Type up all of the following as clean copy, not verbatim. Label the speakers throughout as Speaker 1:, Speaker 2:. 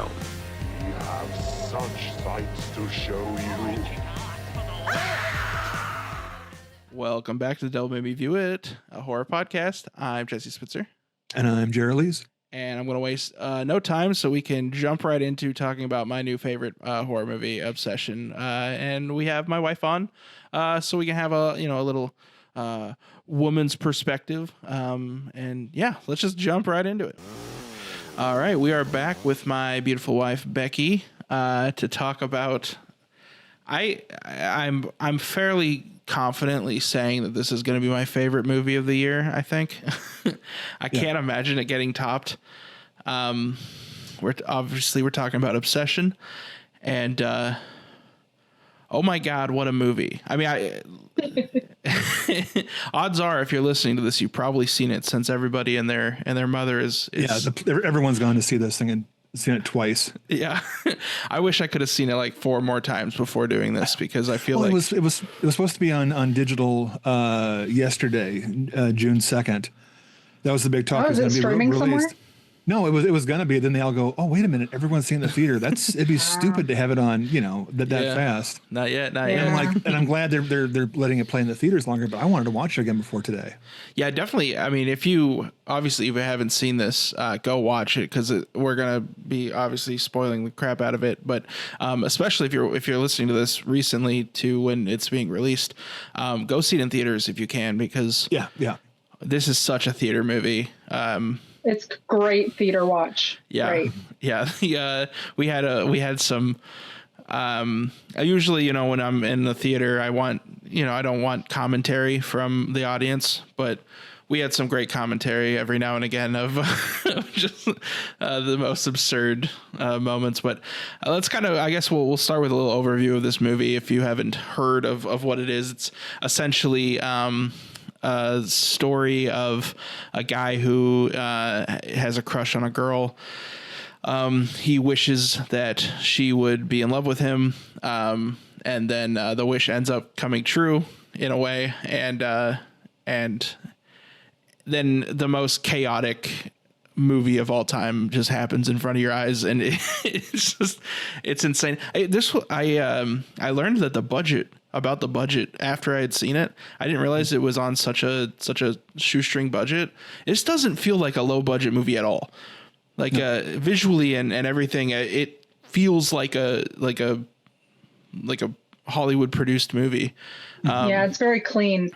Speaker 1: film.
Speaker 2: We have such sights to show you.
Speaker 3: Welcome back to the TDMMVI, a horror podcast. I'm Jesse Spitzer.
Speaker 4: And I'm Jerry Lees.
Speaker 3: And I'm going to waste no time so we can jump right into talking about my new favorite horror movie, Obsession. And we have my wife on, so we can have a little woman's perspective. And yeah, let's just jump right into it. All right, we are back with my beautiful wife, Becky, to talk about... I'm fairly confidently saying that this is going to be my favorite movie of the year. I think I can't imagine it getting topped. We're talking about Obsession, and oh my God, what a movie! I mean, odds are, if you're listening to this, you've probably seen it since everybody and their mother is
Speaker 4: everyone's gone to see this thing and seen it twice.
Speaker 3: Yeah. I wish I could have seen it like 4 more times before doing this, because I feel
Speaker 4: it was supposed to be on digital yesterday, June 2nd. That was the big talk.
Speaker 5: Oh, is it streaming somewhere?
Speaker 4: No, it was gonna be. Then they all go, oh, wait a minute, everyone's seeing the theater. It'd be stupid to have it on, that fast.
Speaker 3: Not yet.
Speaker 4: And I'm glad they're letting it play in the theaters longer, but I wanted to watch it again before today.
Speaker 3: Yeah, definitely. I mean, if you haven't seen this, go watch it, because we're gonna be obviously spoiling the crap out of it. But especially if you're listening to this recently to when it's being released, go see it in theaters if you can, because this is such a theater movie.
Speaker 5: It's great theater watch.
Speaker 3: Yeah.
Speaker 5: Great.
Speaker 3: Yeah. We had some, usually, when I'm in the theater, I don't want commentary from the audience, but we had some great commentary every now and again of just the most absurd moments. But let's I guess we'll start with a little overview of this movie. If you haven't heard of what it is, it's essentially, a story of a guy who has a crush on a girl. He wishes that she would be in love with him, and then the wish ends up coming true in a way, and then the most chaotic movie of all time just happens in front of your eyes, and it's insane. I learned that the budget after I had seen it. I didn't realize it was on such a shoestring budget. It just doesn't feel like a low budget movie at all. Like visually and everything, it feels like a Hollywood produced movie.
Speaker 5: Yeah, it's very clean.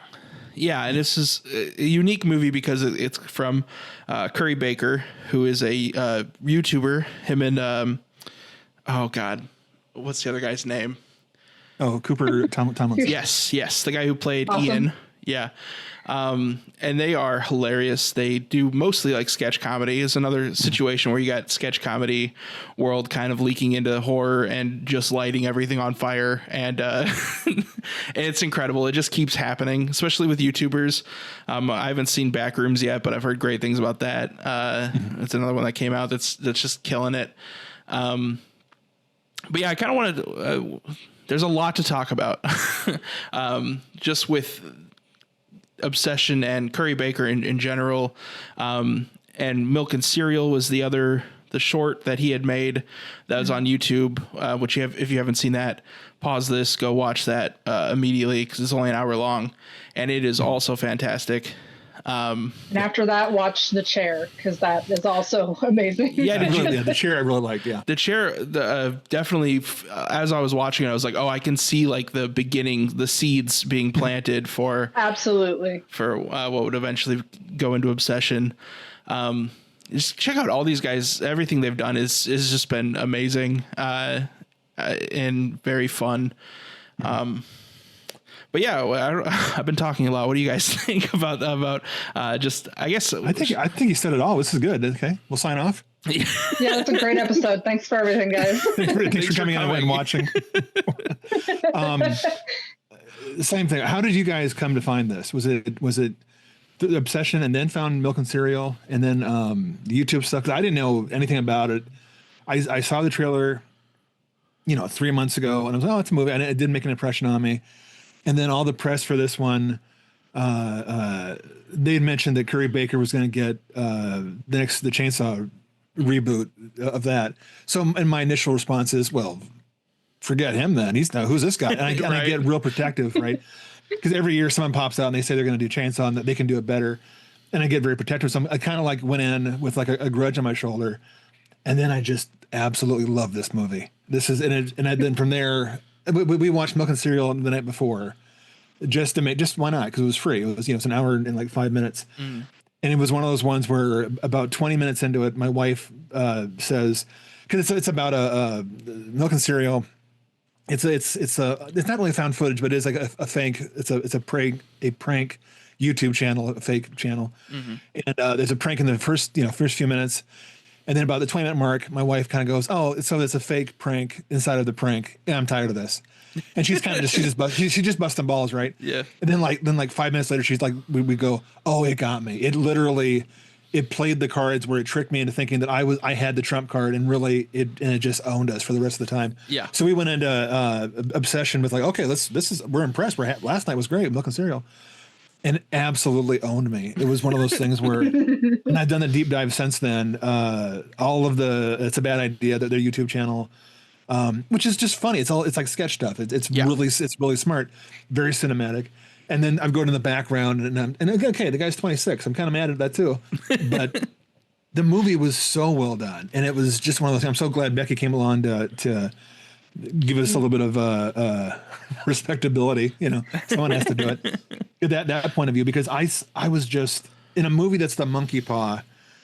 Speaker 3: Yeah, and this is a unique movie because it's from Curry Baker, who is a YouTuber. Him and oh God, what's the other guy's name?
Speaker 4: Oh, Cooper Tomlinson.
Speaker 3: Yes, the guy who played
Speaker 5: Awesome.
Speaker 3: Ian. Yeah. And they are hilarious. They do mostly like sketch comedy. Is another situation where you got sketch comedy world kind of leaking into horror and just lighting everything on fire. And and it's incredible. It just keeps happening, especially with YouTubers. I haven't seen Backrooms yet, but I've heard great things about that. It's another one that came out that's just killing it. But yeah, I kind of wanted to, there's a lot to talk about, just with Obsession and Curry Baker in general. And Milk and Cereal was the short that he had made that was on YouTube, which if you haven't seen that, pause this, go watch that immediately, because it's only an hour long, and it is also fantastic.
Speaker 5: And after that, watch The Chair, because that is also amazing.
Speaker 3: Yeah,
Speaker 4: The Chair I really liked. Yeah,
Speaker 3: The Chair, definitely. As I was watching it, I was like, oh, I can see like the beginning, the seeds being planted for
Speaker 5: absolutely for
Speaker 3: what would eventually go into Obsession. Just check out all these guys. Everything they've done is just been amazing and very fun. But yeah, I've been talking a lot. What do you guys think about just, I guess.
Speaker 4: I think you said it all. This is good. Okay. We'll sign off.
Speaker 5: Yeah, that's a great episode. Thanks for everything, guys.
Speaker 4: Thanks for coming in and watching. Same thing. How did you guys come to find this? Was it the Obsession and then found Milk and Cereal and then the YouTube stuff? 'Cause I didn't know anything about it. I saw the trailer, 3 months ago, and I was like, oh, it's a movie. And it didn't make an impression on me. And then all the press for this one, they had mentioned that Curry Baker was going to get the Chainsaw reboot of that. So, and my initial response is, well, forget him then. He's not, who's this guy? And I get real protective, right? Because every year someone pops out and they say they're going to do Chainsaw and that they can do it better. And I get very protective. So I kind of like went in with like a grudge on my shoulder. And then I just absolutely love this movie. This is, then from there, we watched Milk and Cereal the night before just why not? Because it was free. It was, it's an hour and like 5 minutes. And it was one of those ones where about 20 minutes into it, my wife says, because it's about a Milk and Cereal. It's not really found footage, but it's like a fake. It's a prank YouTube channel, a fake channel. And there's a prank in the first few minutes. And then about the 20-minute mark, my wife kind of goes, "Oh, so it's a fake prank inside of the prank. Yeah, I'm tired of this." And she's kind of she just busting balls, right?
Speaker 3: Yeah.
Speaker 4: And then like 5 minutes later, she's like, we go, "Oh, it got me. It literally, it played the cards where it tricked me into thinking that I had the trump card, and really it just owned us for the rest of the time."
Speaker 3: Yeah.
Speaker 4: So we went into obsession with like, okay, we're impressed. Last night was great, Milk and Cereal. And it absolutely owned me. It was one of those things where, and I've done a deep dive since then. All of It's a Bad Idea, their YouTube channel, which is just funny. It's like sketch stuff. It's really smart, very cinematic. And then I'm going in the background, and okay, the guy's 26. I'm kind of mad at that too, but the movie was so well done, and it was just one of those things. I'm so glad Becky came along to give us a little bit of respectability. Someone has to do it. That point of view, because I was just in a movie that's the monkey paw.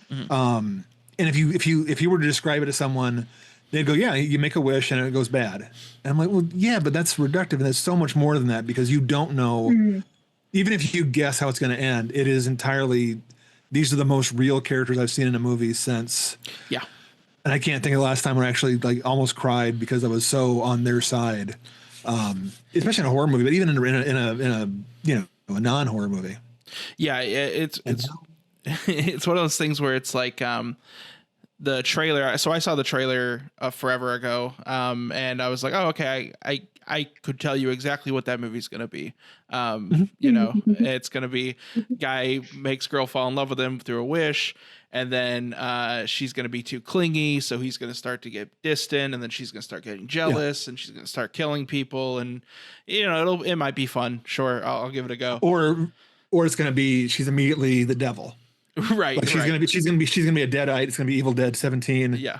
Speaker 4: And if you were to describe it to someone, they'd go, "Yeah, you make a wish and it goes bad." And I'm like, "Well, yeah, but that's reductive, and there's so much more than that, because you don't know, even if you guess how it's going to end, it is entirely, these are the most real characters I've seen in a movie since."
Speaker 3: Yeah.
Speaker 4: And I can't think of the last time where I actually like almost cried because I was so on their side, especially in a horror movie, but even in a non-horror movie.
Speaker 3: Yeah, it's it's one of those things where it's like the trailer. So I saw the trailer forever ago, and I was like, "Oh, okay, I could tell you exactly what that movie's gonna be." It's gonna be guy makes girl fall in love with him through a wish. And then she's going to be too clingy, so he's going to start to get distant, and then she's going to start getting jealous, and she's going to start killing people, and it might be fun. Sure, I'll give it a go.
Speaker 4: Or it's going to be she's immediately the devil,
Speaker 3: right?
Speaker 4: Like she's going to be a deadite. It's going to be Evil Dead 17.
Speaker 3: Yeah.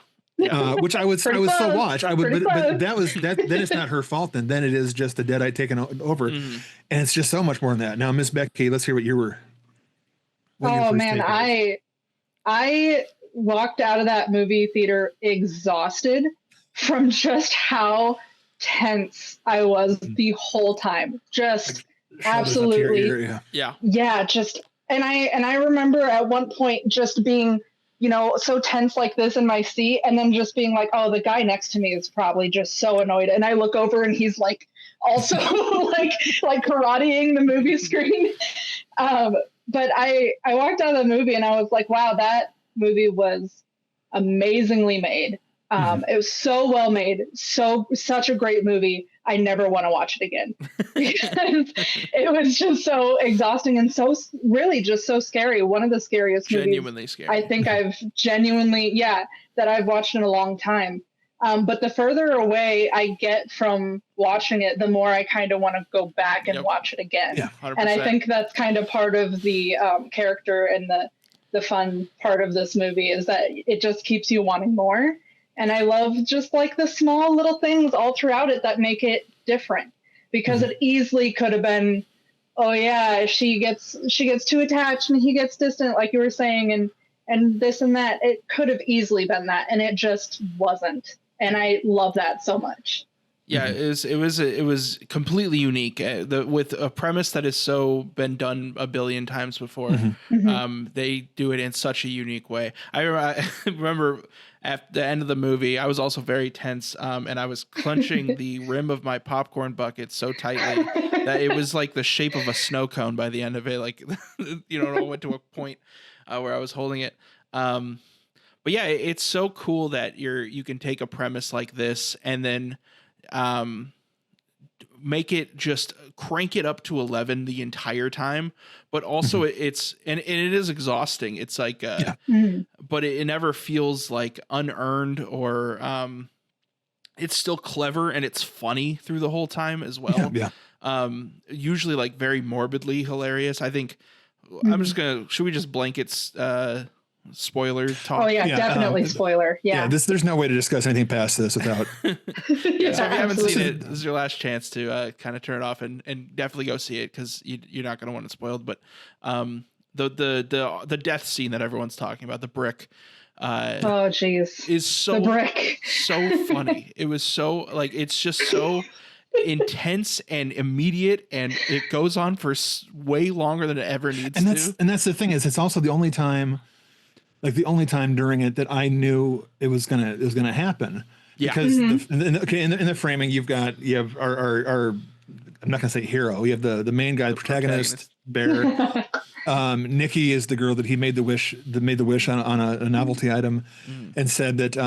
Speaker 4: Which I would still watch. I would, but then it's not her fault. Then it is just the deadite taking over, and it's just so much more than that. Now, Miss Becky, let's hear what you were.
Speaker 5: Oh man, I walked out of that movie theater exhausted from just how tense I was the whole time. Just absolutely. Yeah. Just, and I remember at one point just being, so tense like this in my seat, and then just being like, oh, the guy next to me is probably just so annoyed. And I look over and he's like, also like karateing the movie screen. But I walked out of the movie and I was like, wow, that movie was amazingly made. It was so well made, such a great movie. I never want to watch it again because it was just so exhausting and so really just so scary. One of the scariest
Speaker 3: genuinely
Speaker 5: movies
Speaker 3: scary.
Speaker 5: I think I've that I've watched in a long time. But the further away I get from watching it, the more I kind of want to go back and watch it again.
Speaker 4: Yeah,
Speaker 3: 100%.
Speaker 5: And I think that's kind of part of the character and the fun part of this movie is that it just keeps you wanting more. And I love just like the small little things all throughout it that make it different, because it easily could have been, oh yeah, she gets too attached and he gets distant, like you were saying, and this and that. It could have easily been that, and it just wasn't. And I love that so much.
Speaker 3: Yeah, it was completely unique with a premise that has so been done a billion times before. They do it in such a unique way. I remember at the end of the movie, I was also very tense, and I was clenching the rim of my popcorn bucket so tightly that it was like the shape of a snow cone by the end of it. Like, I went to a point where I was holding it. But yeah, it's so cool that you can take a premise like this and then make it just crank it up to 11 the entire time, but also it's and it is exhausting. It's like but it never feels like unearned or it's still clever and it's funny through the whole time as well. Usually like very morbidly hilarious. I think I'm just gonna should we just blanket spoiler talk?
Speaker 5: Oh yeah, definitely spoiler. Yeah.
Speaker 4: There's no way to discuss anything past this without.
Speaker 3: So if you haven't seen it, this is your last chance to kind of turn it off and definitely go see it because you're not going to want it spoiled. But the death scene that everyone's talking about, the brick.
Speaker 5: Oh jeez.
Speaker 3: Is so
Speaker 5: the brick.
Speaker 3: So funny. It was so like it's just so intense and immediate, and it goes on for way longer than it ever needs to.
Speaker 4: And that's the thing is it's also the only time during it that I knew it was gonna happen. Yeah. Because in the framing you have our I'm not gonna say hero. You have the main guy, the protagonist. Bear. Nikki is the girl that he made the wish on a novelty item, and said that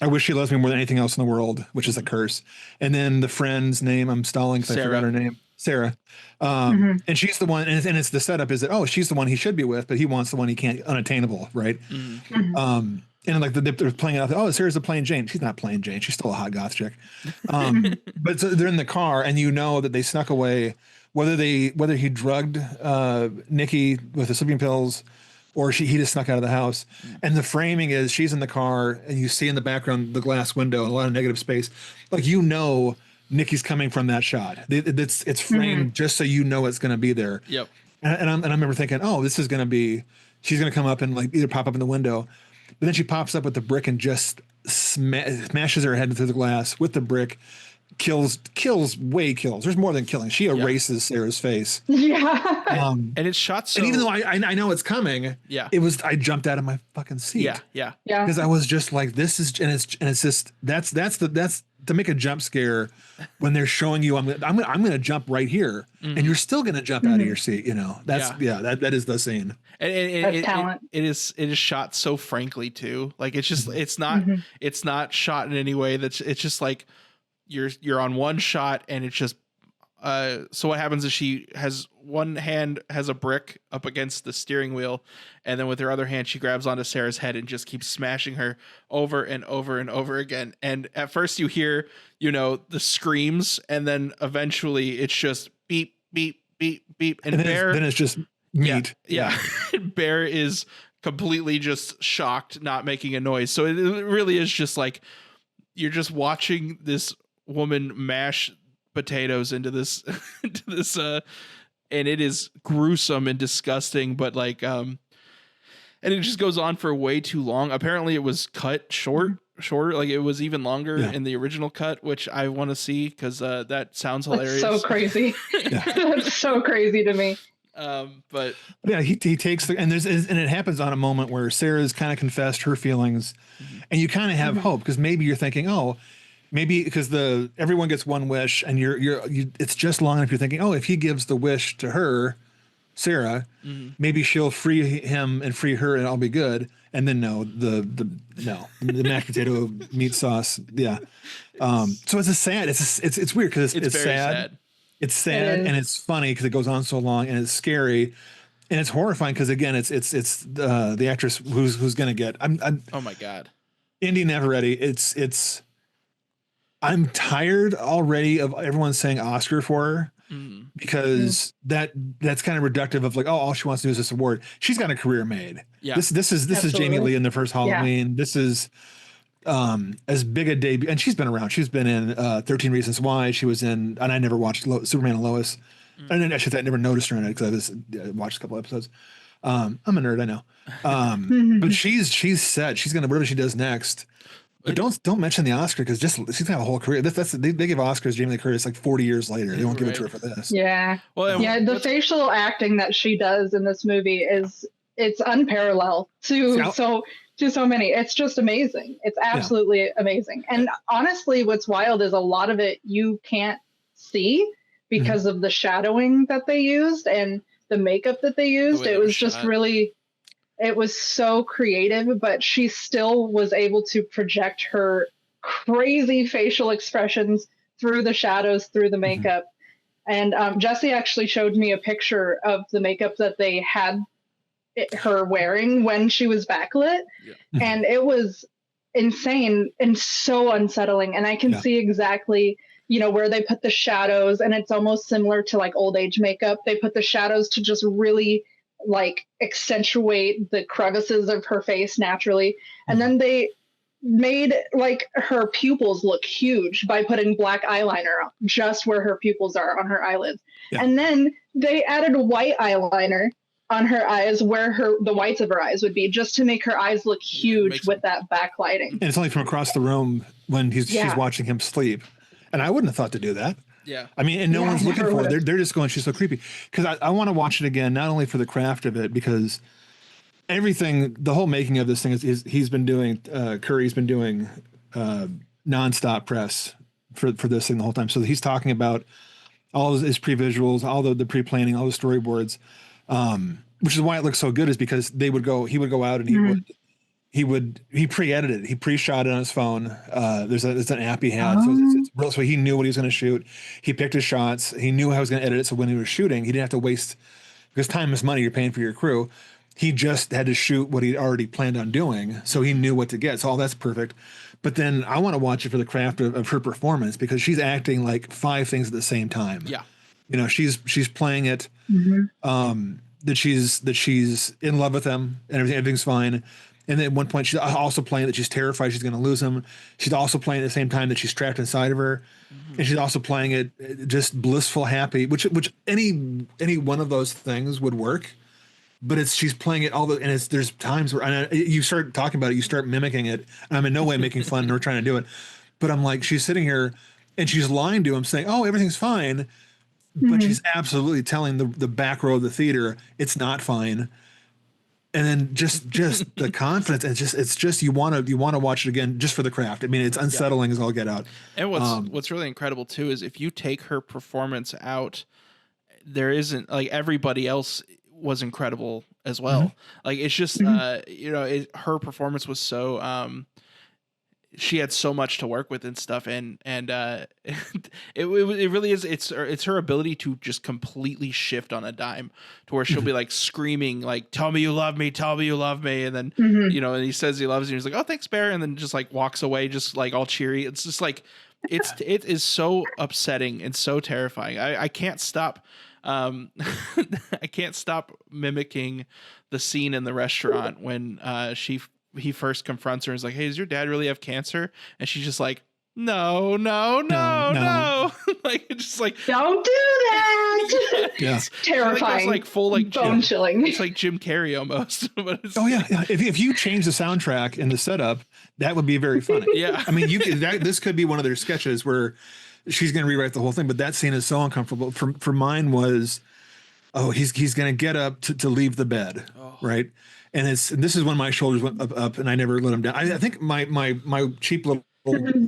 Speaker 4: I wish she loves me more than anything else in the world, which is a curse. And then the friend's name, I'm stalling because I forgot her name. Sarah. And she's the one, and it's the setup is that, she's the one he should be with, but he wants the one he can't, unattainable, right? And like they're playing it out, Sarah's a plain Jane. She's not plain Jane. She's still a hot goth chick. But so they're in the car, and you know that they snuck away, whether he drugged Nikki with the sleeping pills, or he just snuck out of the house. And the framing is she's in the car, and you see in the background the glass window and a lot of negative space. Like Nikki's coming from that shot. It's framed just so you know it's going to be there.
Speaker 3: Yep.
Speaker 4: And I remember thinking, this is going to be, she's going to come up and like either pop up in the window, but then she pops up with the brick and just smashes her head through the glass with the brick, kills. There's more than killing. She erases Sarah's face.
Speaker 5: Yeah.
Speaker 3: And it's shot so.
Speaker 4: And even though I know it's coming, I jumped out of my fucking seat.
Speaker 3: Yeah.
Speaker 4: Because I was just like, this is, and it's just that's to make a jump scare when they're showing you I'm gonna jump right here, and you're still gonna jump out of your seat. That is the scene.
Speaker 3: And
Speaker 5: talent.
Speaker 3: It is shot so frankly too. Like it's just it's not shot in any way it's just like you're on one shot and it's just so what happens is she has one hand has a brick up against the steering wheel, and then with her other hand she grabs onto Sarah's head and just keeps smashing her over and over and over again. And at first you hear the screams, and then eventually it's just beep beep beep beep, and Bear
Speaker 4: then it's just meat.
Speaker 3: Yeah. Bear is completely just shocked, not making a noise. So it really is just like you're just watching this woman mash potatoes into this and it is gruesome and disgusting, but like and it just goes on for way too long. Apparently it was cut shorter, like it was even longer in the original cut, which I want to see because that sounds hilarious.
Speaker 5: That's so crazy. That's so crazy to me.
Speaker 3: But
Speaker 4: yeah, he takes and it happens on a moment where Sarah's kind of confessed her feelings, and you kind of have hope because maybe you're thinking, maybe because everyone gets one wish, and it's just long enough. You're thinking, if he gives the wish to her, Sarah, maybe she'll free him and free her, and I'll be good. And then the mashed potato meat sauce, So it's it's weird because it's
Speaker 3: very
Speaker 4: sad. It's sad and it's funny because it goes on so long, and it's scary, and it's horrifying because again, it's the actress who's gonna get.
Speaker 3: Oh my God,
Speaker 4: Indy Neveretti. I'm tired already of everyone saying Oscar for her because that's kind of reductive of like, all she wants to do is this award. She's got a career made. Yeah. This is Jamie Lee in the first Halloween. Yeah. This is as big a debut, and she's been around. She's been in 13 Reasons Why. She was in, and I never watched Superman and Lois. And then actually I never noticed her in it because I watched a couple episodes. I'm a nerd, I know. But she's set. She's gonna whatever she does next. But don't mention the Oscar because she's gonna have a whole career. They give Oscars Jamie Lee Curtis like 40 years later. They won't give it to her for this.
Speaker 5: Yeah. Well, the facial acting that she does in this movie it's unparalleled to so many. It's just amazing. It's absolutely amazing. And honestly, what's wild is a lot of it you can't see because of the shadowing that they used and the makeup that they used. It was just really. It was so creative, but she still was able to project her crazy facial expressions through the shadows, through the makeup. And Jesse actually showed me a picture of the makeup that they had her wearing when she was backlit. And it was insane and so unsettling. And I can see exactly, you know, where they put the shadows, and it's almost similar to like old age makeup. They put the shadows to just really like accentuate the crevices of her face naturally. And then they made like her pupils look huge by putting black eyeliner on just where her pupils are on her eyelids. And then they added white eyeliner on her eyes where the whites of her eyes would be, just to make her eyes look huge with that backlighting. And
Speaker 4: it's only from across the room when she's watching him sleep. And I wouldn't have thought to do that.
Speaker 3: Yeah.
Speaker 4: I mean, and no one's looking for it. They're just going, she's so creepy. Because I want to watch it again, not only for the craft of it, because everything, the whole making of this thing is he's been doing, Curry's been doing nonstop press for this thing the whole time. So he's talking about all his pre-visuals, all the pre-planning, all the storyboards, which is why it looks so good, is because he would go out and he pre-edited it. He pre-shot it on his phone. There's an app he had. So he knew what he was going to shoot. He picked his shots. He knew how he was going to edit it. So when he was shooting, he didn't have to waste, because time is money. You're paying for your crew. He just had to shoot what he'd already planned on doing. So he knew what to get. So all that's perfect. But then I want to watch it for the craft of her performance, because she's acting like 5 things at the same time.
Speaker 3: Yeah.
Speaker 4: You know, she's playing it, that she's in love with him and everything's fine. And then at one point she's also playing that she's terrified she's going to lose him. She's also playing at the same time that she's trapped inside of her. And she's also playing it just blissful, happy, which any one of those things would work. But she's playing it there's times where you start talking about it, you start mimicking it. And I'm in no way making fun nor trying to do it. But I'm like, she's sitting here and she's lying to him saying, oh, everything's fine. But she's absolutely telling the back row of the theater it's not fine. And then just the confidence, and it's just you want to watch it again just for the craft. I mean, it's unsettling as all get out.
Speaker 3: And what's really incredible too is if you take her performance out, there isn't, like, everybody else was incredible as well. Like, it's just you know, her performance was so she had so much to work with and stuff, and it really is, it's her ability to just completely shift on a dime to where she'll be like screaming like, tell me you love me, and then you know, and he says he loves you, and he's like, oh, thanks, Bear, and then just like walks away just like all cheery. It's just like it is so upsetting and so terrifying. I can't stop I can't stop mimicking the scene in the restaurant when he first confronts her and is like, hey, does your dad really have cancer? And she's just like, no. Like, it's just like,
Speaker 5: don't do that.
Speaker 4: Yeah.
Speaker 5: It's terrifying.
Speaker 3: It's like full, like,
Speaker 5: bone chilling.
Speaker 3: It's like Jim Carrey almost. But
Speaker 4: yeah. If you change the soundtrack and the setup, that would be very funny.
Speaker 3: Yeah.
Speaker 4: I mean, this could be one of their sketches where she's going to rewrite the whole thing, but that scene is so uncomfortable. For mine was, he's going to get up to leave the bed, right? And this is when my shoulders went up and I never let him down. I think my cheap little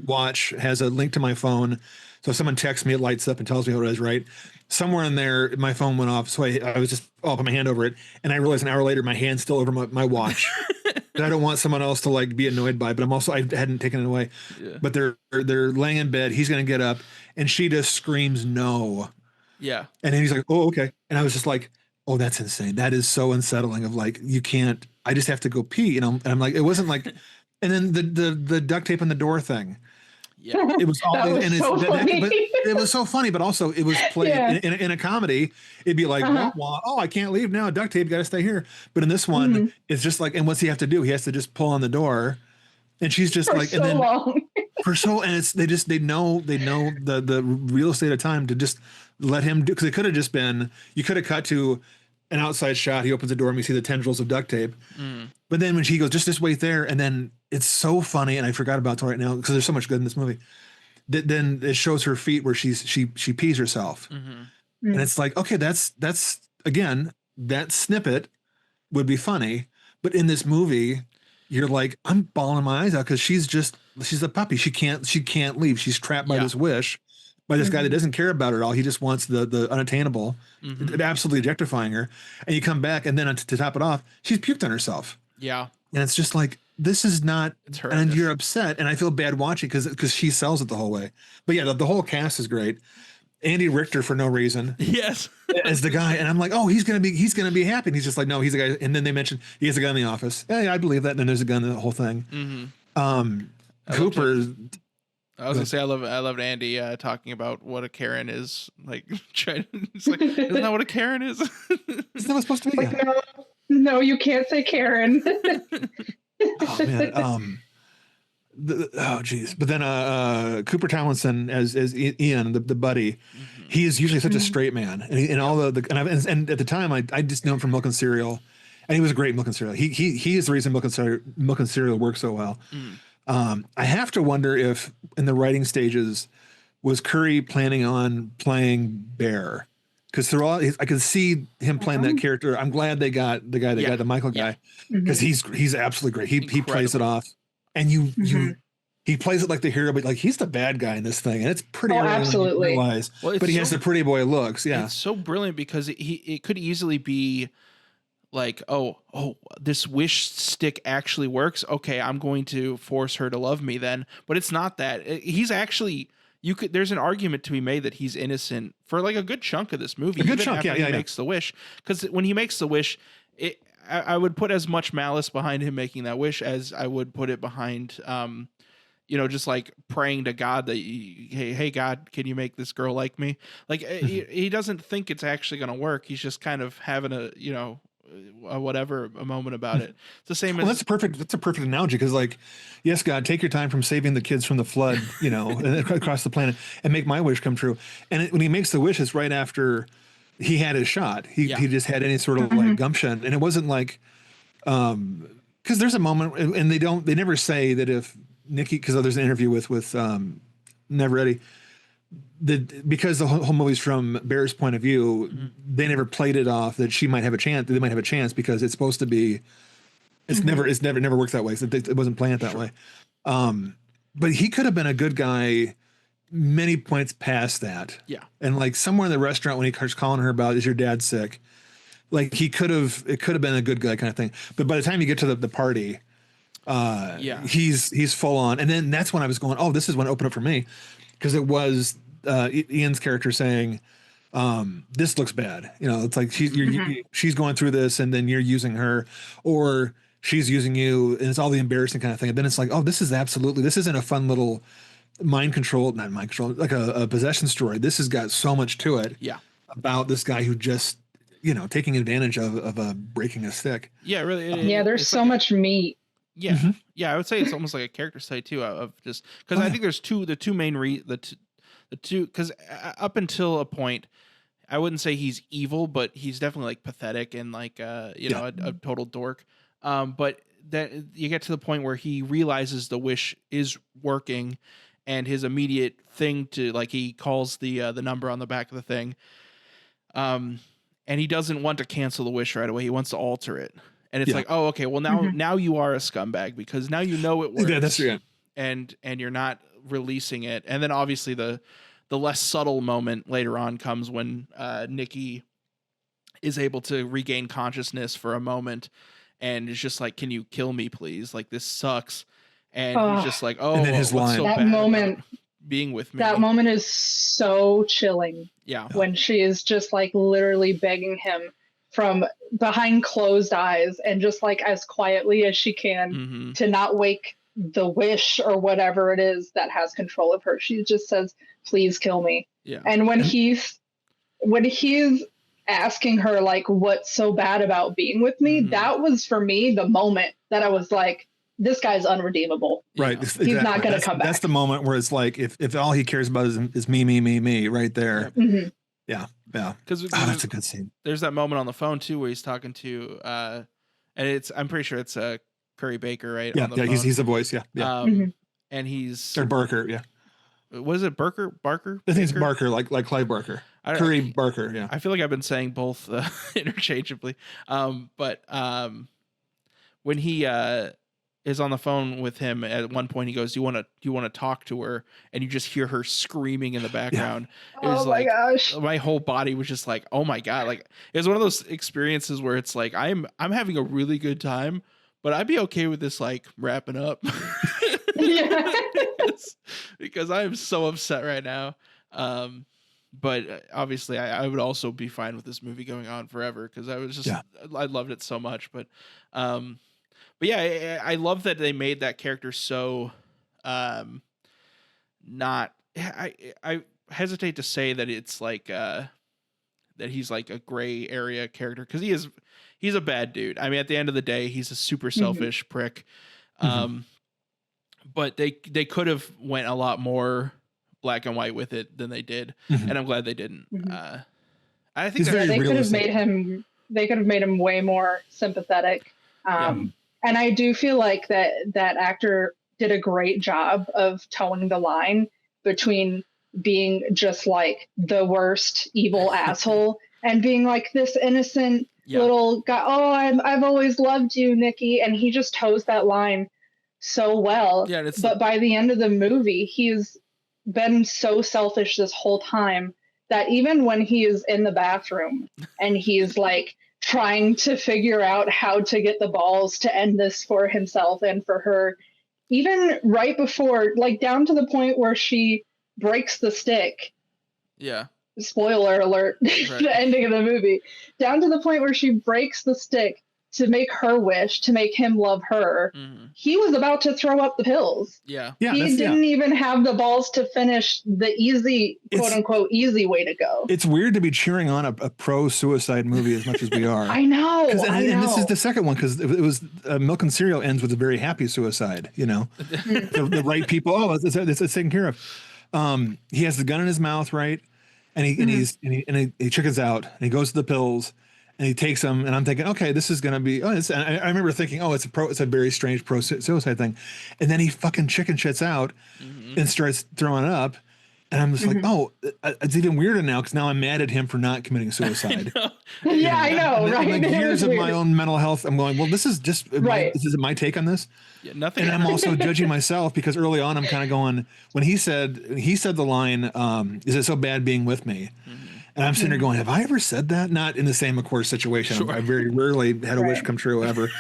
Speaker 4: watch has a link to my phone. So if someone texts me, it lights up and tells me what it is, right? Somewhere in there, my phone went off. So I was just, put my hand over it. And I realized an hour later, my hand's still over my watch. That I don't want someone else to like be annoyed by, but I hadn't taken it away. Yeah. But they're laying in bed. He's going to get up and she just screams no.
Speaker 3: Yeah.
Speaker 4: And then he's like, oh, okay. And I was just like, oh, that's insane. That is so unsettling of like, you can't, I just have to go pee, you know? And I'm like, it wasn't like, and then the duct tape on the door thing.
Speaker 3: Yeah.
Speaker 4: It was all,
Speaker 5: but
Speaker 4: it was so funny, but also it was played in a comedy. It'd be like, oh, I can't leave now. Duct tape, got to stay here. But in this one, it's just like, and what's he have to do? He has to just pull on the door. And she's just like, and then and it's, they know the real estate of time to just let him do, because it could have just been, you could have cut to an outside shot. He opens the door and we see the tendrils of duct tape. But then when she goes, just wait there. And then it's so funny. And I forgot about it right now because there's so much good in this movie. Then it shows her feet where she pees herself. And it's like, okay, that's again, that snippet would be funny. But in this movie, you're like, I'm bawling my eyes out because she's a puppy. She can't leave. She's trapped by this wish, by this guy that doesn't care about her at all. He just wants the unattainable, absolutely objectifying her. And you come back, and then to top it off, she's puked on herself.
Speaker 3: Yeah.
Speaker 4: And it's just like, this is not,
Speaker 3: It's
Speaker 4: and
Speaker 3: horrendous.
Speaker 4: you're upset, and I feel bad watching because she sells it the whole way. But yeah, the whole cast is great. Andy Richter for no reason
Speaker 3: Yes.
Speaker 4: as the guy, and I'm like, oh, he's gonna be happy. And he's just like, no, he's a guy. And then they mention he has a gun in the office. Yeah, I believe that. And then there's a gun in the whole thing. Cooper.
Speaker 3: I was gonna say I loved Andy talking about what a Karen is. Like, it's like, isn't that what a Karen is?
Speaker 4: Isn't that what's supposed to be?
Speaker 5: Like, no, you can't say Karen.
Speaker 4: Oh man. Oh geez. But then Cooper Tomlinson as Ian, the buddy, he is usually such a straight man, and all and at the time I just know him from Milk and Cereal, and he was a great Milk and Cereal. He is the reason Milk and Cereal works so well. I have to wonder if in the writing stages was Curry planning on playing Bear, because through all I could see him playing that character. I'm glad they got the guy, the Michael guy, because he's absolutely great. He plays it off. And he plays it like the hero, but like he's the bad guy in this thing, and it's pretty
Speaker 5: absolutely.
Speaker 3: Well,
Speaker 4: but he has the pretty boy looks. Yeah,
Speaker 3: it's so brilliant because it could easily be like, oh, this wish stick actually works. Okay, I'm going to force her to love me then. But it's not that. He's actually there's an argument to be made that he's innocent for like a good chunk of this movie.
Speaker 4: A good chunk, yeah. He
Speaker 3: makes the wish, because when he makes the wish, I would put as much malice behind him making that wish as I would put it behind, just like praying to God that, hey, God, can you make this girl like me? Like he doesn't think it's actually going to work. He's just kind of having a moment about it. It's the same as
Speaker 4: that's a perfect analogy, because like, yes, God, take your time from saving the kids from the flood, across the planet, and make my wish come true. And when he makes the wish, it's right after he had his shot. He just had any sort of like gumption, and it wasn't like, because there's a moment, and they never say that if Nikki, because there's an interview with Never Ready, that because the whole movie's from Bear's point of view, they never played it off that she might have a chance. They might have a chance because it's supposed to be. It's never worked that way. So it wasn't planned that way. But he could have been a good guy many points past that. Yeah. And like somewhere in the restaurant when he starts calling her about, is your dad sick? Like it could have been a good guy kind of thing. But by the time you get to the party, he's full on. And then that's when I was going, oh, this is when it opened up for me. Because it was Ian's character saying, this looks bad. It's like she's going through this, and then you're using her, or she's using you, and it's all the embarrassing kind of thing. And then it's like, oh, this isn't a fun little not mind control, like a possession story. This has got so much to it. Yeah. About this guy who just, taking advantage of breaking a stick. Yeah,
Speaker 3: really.
Speaker 5: There's so much meat.
Speaker 3: Yeah. Yeah. I would say it's almost like a character study too, of just, because I think there's the two main because up until a point, I wouldn't say he's evil, but he's definitely like pathetic and like, a total dork. But that you get to the point where he realizes the wish is working, and his immediate thing to, like, he calls the number on the back of the thing. And he doesn't want to cancel the wish right away. He wants to alter it. And it's like, oh, okay, well now you are a scumbag, because now you know it works.
Speaker 4: Yeah, that's right.
Speaker 3: And you're not releasing it. And then obviously the less subtle moment later on comes when Nikki is able to regain consciousness for a moment, and it's just like, can you kill me, please? Like, this sucks. And he's just like, oh,
Speaker 4: his
Speaker 3: what's
Speaker 4: line.
Speaker 3: so
Speaker 5: That
Speaker 3: bad
Speaker 5: moment,
Speaker 3: about being with me?
Speaker 5: That moment is so chilling.
Speaker 3: Yeah.
Speaker 5: When she is just like literally begging him from behind closed eyes, and just like as quietly as she can to not wake the wish or whatever it is that has control of her. She just says, please kill me. Yeah. And when he's asking her like, what's so bad about being with me, that was for me the moment that I was like, this guy's unredeemable.
Speaker 4: Right.
Speaker 5: Exactly. He's not going to come back.
Speaker 4: That's the moment where it's like, if all he cares about is me right there. Yeah. Yeah.
Speaker 3: Because
Speaker 4: that's a good scene.
Speaker 3: There's that moment on the phone too, where he's talking to, and I'm pretty sure it's Curry Baker, right?
Speaker 4: Yeah. Yeah. He's the voice. Yeah. Yeah.
Speaker 3: And he's
Speaker 4: or Barker. Yeah.
Speaker 3: What is it? Barker?
Speaker 4: I think it's Barker, like Clive Barker. Curry Barker. Yeah.
Speaker 3: I feel like I've been saying both interchangeably. But when he is on the phone with him at one point, he goes, do you want to talk to her? And you just hear her screaming in the background.
Speaker 5: Yeah. It was my gosh.
Speaker 3: My whole body was just like, oh my God. Like, it was one of those experiences where it's like, I'm having a really good time, but I'd be okay with this like wrapping up.
Speaker 5: Yeah.
Speaker 3: Because I am so upset right now. But obviously I would also be fine with this movie going on forever because I was just I loved it so much. But yeah, I love that they made that character so not. I hesitate to say that it's like that he's like a gray area character because he's a bad dude. I mean, at the end of the day, he's a super selfish prick. But they could have went a lot more black and white with it than they did, and I'm glad they didn't. I think
Speaker 5: they could have made him. They could have made him way more sympathetic. And I do feel like that actor did a great job of towing the line between being just like the worst evil asshole and being like this innocent little guy. Oh, I've always loved you, Nikki, and he just toes that line so well. Yeah, but by the end of the movie, he's been so selfish this whole time that even when he is in the bathroom and he's like trying to figure out how to get the balls to end this for himself and for her, even right before, like down to the point where she breaks the stick.
Speaker 3: Yeah.
Speaker 5: Spoiler alert, the ending of the movie. Down to the point where she breaks the stick to make her wish, to make him love her. He was about to throw up the pills.
Speaker 3: Yeah.
Speaker 5: He didn't even have the balls to finish the easy, quote unquote, easy way to go.
Speaker 4: It's weird to be cheering on a pro-suicide movie as much as we are.
Speaker 5: I know.
Speaker 4: And this is the second one because it was Milk and Cereal ends with a very happy suicide, you know, the right people. Oh, it's taken care of. He has the gun in his mouth, right? And he chickens out and he goes to the pills. And he takes them, and I'm thinking, okay, this is gonna be. And I remember thinking, it's a very strange pro-suicide thing, and then he fucking chicken shits out and starts throwing up, and I'm just like, it's even weirder now because now I'm mad at him for not committing suicide.
Speaker 5: I know, right?
Speaker 4: Like years of my own mental health, I'm going, well, this is just this is my take on this.
Speaker 3: Yeah, nothing.
Speaker 4: And I'm also judging myself because early on I'm kind of going when he said the line, "Is it so bad being with me?" And I'm sitting there going, have I ever said that? Not in the same, of course, situation. Sure. I very rarely had a wish come true ever.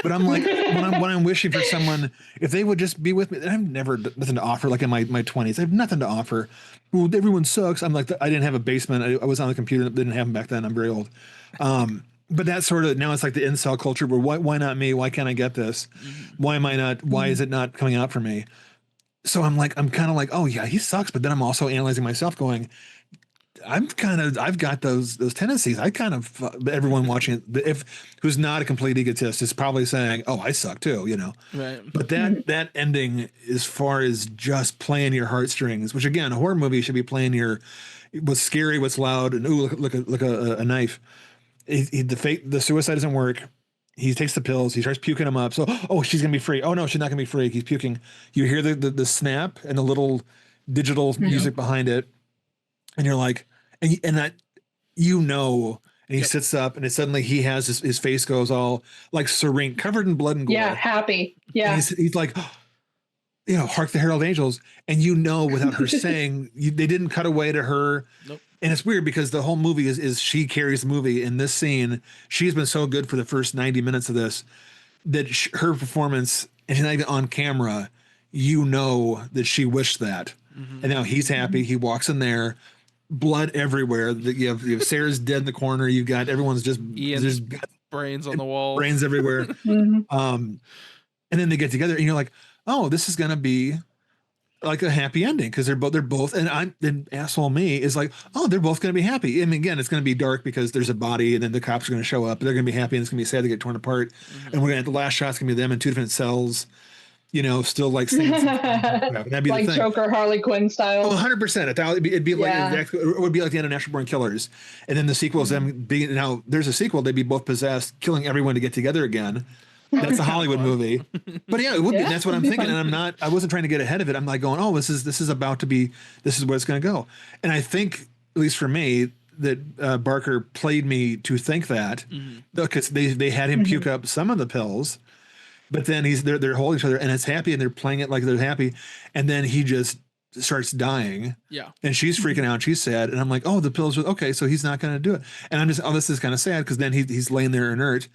Speaker 4: But I'm like, when I'm wishing for someone, if they would just be with me, I've never nothing to offer. Like in my 20s, I have nothing to offer. Well, everyone sucks. I'm like, I didn't have a basement. I was on the computer. Didn't have them back then. I'm very old. But that's sort of now it's like the incel culture where why not me? Why can't I get this? Why am I not? Why is it not coming out for me? So I'm kind of like, oh yeah, he sucks. But then I'm also analyzing myself going, I've got those tendencies. I kind of everyone watching it, who's not a complete egotist is probably saying, "Oh, I suck too," you know.
Speaker 3: Right.
Speaker 4: But that ending, as far as just playing your heartstrings, which again, a horror movie should be playing what's scary, what's loud, and ooh, look a knife. The suicide doesn't work. He takes the pills. He starts puking them up. So, she's gonna be free. Oh no, she's not gonna be free. He's puking. You hear the snap and the little digital music behind it. And you're like, and that, and he sits up and suddenly he has his face goes all like serene, covered in blood and gore.
Speaker 5: Yeah, happy. Yeah.
Speaker 4: And he's like, hark the herald angels. And without her saying, they didn't cut away to her. Nope. And it's weird because the whole movie is she carries the movie. In this scene, she's been so good for the first 90 minutes of this that her performance, and she's not even on camera, that she wished that. And now he's happy. He walks in there. Blood everywhere. You have Sarah's dead in the corner. You've got everyone's just
Speaker 3: brains on the wall,
Speaker 4: brains everywhere. And then they get together, and you're like, "Oh, this is gonna be like a happy ending because they're both." And asshole me is like, "Oh, they're both gonna be happy." And again, it's gonna be dark because there's a body, and then the cops are gonna show up. They're gonna be happy, and it's gonna be sad they get torn apart. And we're gonna the last shot's gonna be them in two different cells. Still like that'd be
Speaker 5: like
Speaker 4: the thing.
Speaker 5: Joker, Harley Quinn style.
Speaker 4: 100%. It'd be like it would be like the end of Natural Born Killers, and then the sequel is them being now. There's a sequel. They'd be both possessed, killing everyone to get together again. That's a Hollywood movie, but yeah, it would be. That's what I'm thinking, and I wasn't trying to get ahead of it. I'm like going, this is about to be. This is where it's going to go, and I think at least for me that Barker played me to think that because they had him puke up some of the pills. But then they're holding each other and it's happy and they're playing it like they're happy. And then he just starts dying. Yeah. And she's freaking out. She's sad. And I'm like, the pills are okay. So he's not going to do it. And I'm just, this is kind of sad because then he's laying there inert.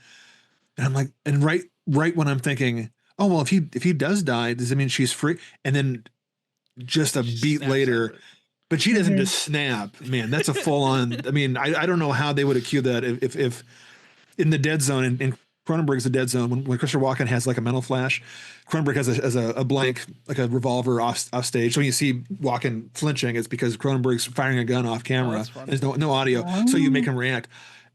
Speaker 4: And I'm like, and right right when I'm thinking, oh well, if he does die, does it mean she's free? And then just a beat later, but she doesn't just snap. Man, that's a full on. I mean, I don't know how they would have cued that if in the dead zone in Cronenberg's The Dead Zone when Christopher Walken has like a mental flash, Cronenberg has a blank like a revolver off stage. So when you see Walken flinching, it's because Cronenberg's firing a gun off camera. There's no audio, so you make him react.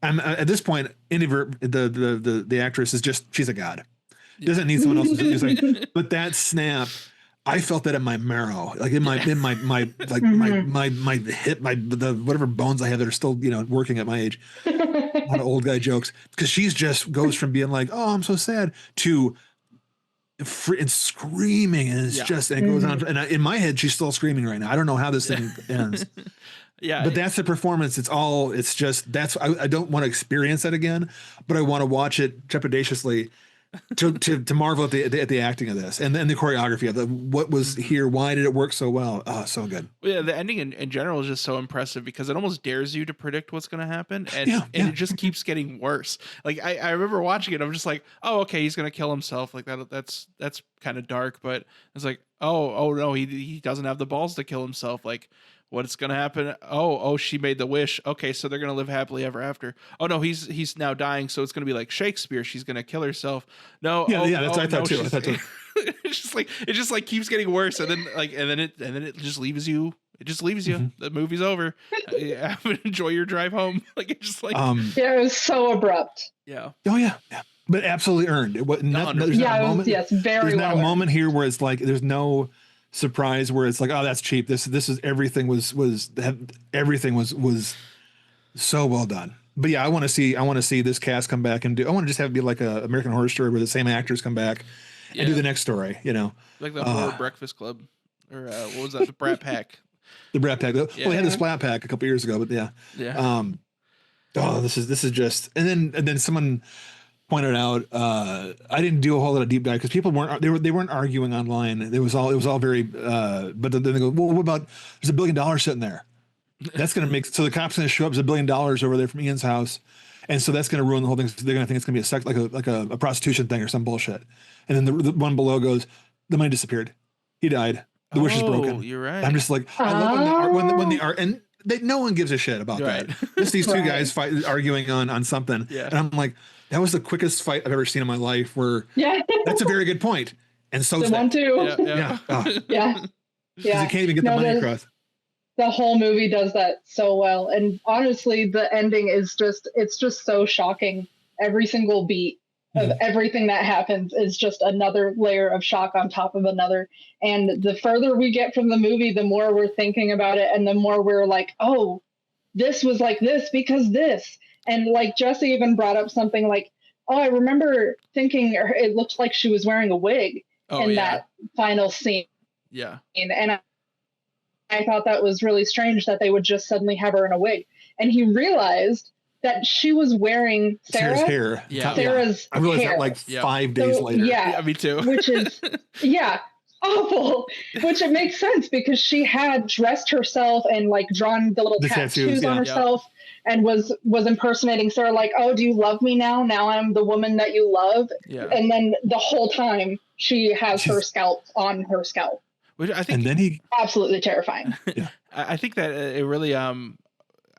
Speaker 4: At this point, the actress is just she's a god. Doesn't need someone else to do something. But that snap, I felt that in my marrow, like in my like my hip, the whatever bones I have that are still working at my age. A lot of old guy jokes because she's just goes from being like, oh, I'm so sad to and screaming, and it's just and it goes on. And in my head, she's still screaming right now. I don't know how this thing ends. Yeah, but that's the performance. It's just that's I don't want to experience that again, but I want to watch it trepidatiously to marvel at the acting of this and then the choreography of what was here. Why did it work so well? Oh, so good.
Speaker 3: Well, yeah, the ending in general is just so impressive because it almost dares you to predict what's going to happen, and it just keeps getting worse. Like I remember watching it, I'm just like, oh, okay, he's going to kill himself. Like that's kind of dark, but it's like, oh no, he doesn't have the balls to kill himself. Like, what's going to happen? Oh, she made the wish. Okay, so they're going to live happily ever after. Oh no, he's now dying, so it's going to be like Shakespeare. She's going to kill herself. No,
Speaker 4: that's what I thought too. I thought too.
Speaker 3: it just keeps getting worse, and then it just leaves you. It just leaves you. The movie's over. Enjoy your drive home. Like it's just like
Speaker 5: it was so abrupt.
Speaker 3: Yeah.
Speaker 4: Oh yeah. But absolutely earned. It was not, there's not a moment.
Speaker 5: Yes, very.
Speaker 4: There's not a moment here where it's like there's no surprise where it's like, oh, that's cheap. This is everything was so well done. But yeah, I want to see this cast come back and do. I want to just have it be like a American Horror Story where the same actors come back and do the next story.
Speaker 3: Like the Horror Breakfast Club, or what was that? The Brat Pack.
Speaker 4: The Brat Pack. Well, we had the Splat Pack a couple years ago, but yeah. This is just and then someone pointed out I didn't do a whole lot of deep dive because people weren't arguing online. It was all very but then they go, well, what about there's $1 billion sitting there? That's gonna make so the cops gonna show up, there's $1 billion over there from Ian's house, and so that's gonna ruin the whole thing. They're gonna think it's gonna be a sex like a prostitution thing or some bullshit. And then the one below goes, the money disappeared. He died. The wish is broken.
Speaker 3: You're right.
Speaker 4: I'm just like I love when the art and no one gives a shit about that. Just these two guys arguing on something. Yeah. And I'm like, that was the quickest fight I've ever seen in my life. Where that's a very good point. And so
Speaker 5: one too.
Speaker 4: Yeah.
Speaker 5: Yeah.
Speaker 4: You can't even get the money across.
Speaker 5: The whole movie does that so well. And honestly, the ending is it's just so shocking. Every single beat of everything that happens is just another layer of shock on top of another. And the further we get from the movie, the more we're thinking about it. And the more we're like, oh, this was like this because this. And like Jesse even brought up something like, oh, I remember thinking it looked like she was wearing a wig in that final scene.
Speaker 3: Yeah.
Speaker 5: And I thought that was really strange that they would just suddenly have her in a wig. And he realized that she was wearing Sarah's hair.
Speaker 3: Yeah.
Speaker 5: Sarah's
Speaker 4: I realized
Speaker 5: hair.
Speaker 4: that like 5 days later.
Speaker 5: Yeah,
Speaker 3: me too.
Speaker 5: Which is, awful. Which it makes sense because she had dressed herself and like drawn the little tattoos on herself and was impersonating Sarah like, oh, do you love me now? Now I'm the woman that you love. Yeah. And then the whole time she has her scalp on her scalp.
Speaker 3: Which I think,
Speaker 4: and then
Speaker 5: absolutely terrifying.
Speaker 3: I think that it really, I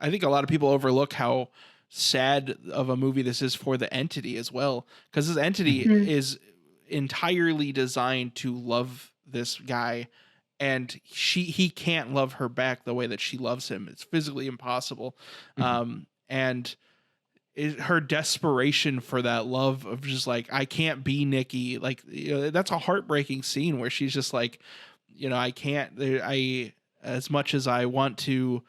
Speaker 3: think a lot of people overlook how sad of a movie this is for the entity as well. Because this entity is entirely designed to love this guy, and he can't love her back the way that she loves him. It's physically impossible. And her desperation for that love of just like, I can't be Nikki. Like, that's a heartbreaking scene where she's just like, I can't, as much as I want to,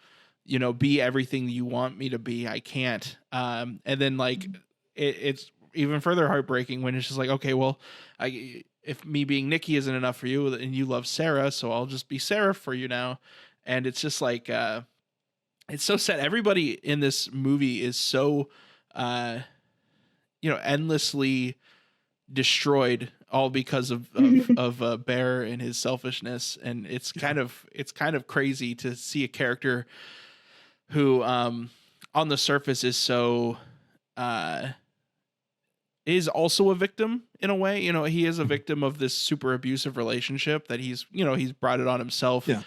Speaker 3: be everything you want me to be, I can't. And then like, it's even further heartbreaking when it's just like, okay, well, if me being Nikki isn't enough for you and you love Sarah, so I'll just be Sarah for you now. And it's just like, it's so sad. Everybody in this movie is so, endlessly destroyed, all because of Bear and his selfishness. And it's kind of crazy to see a character who, on the surface is so, is also a victim in a way. You know, he is a victim of this super abusive relationship that he's brought it on himself.
Speaker 4: Yeah.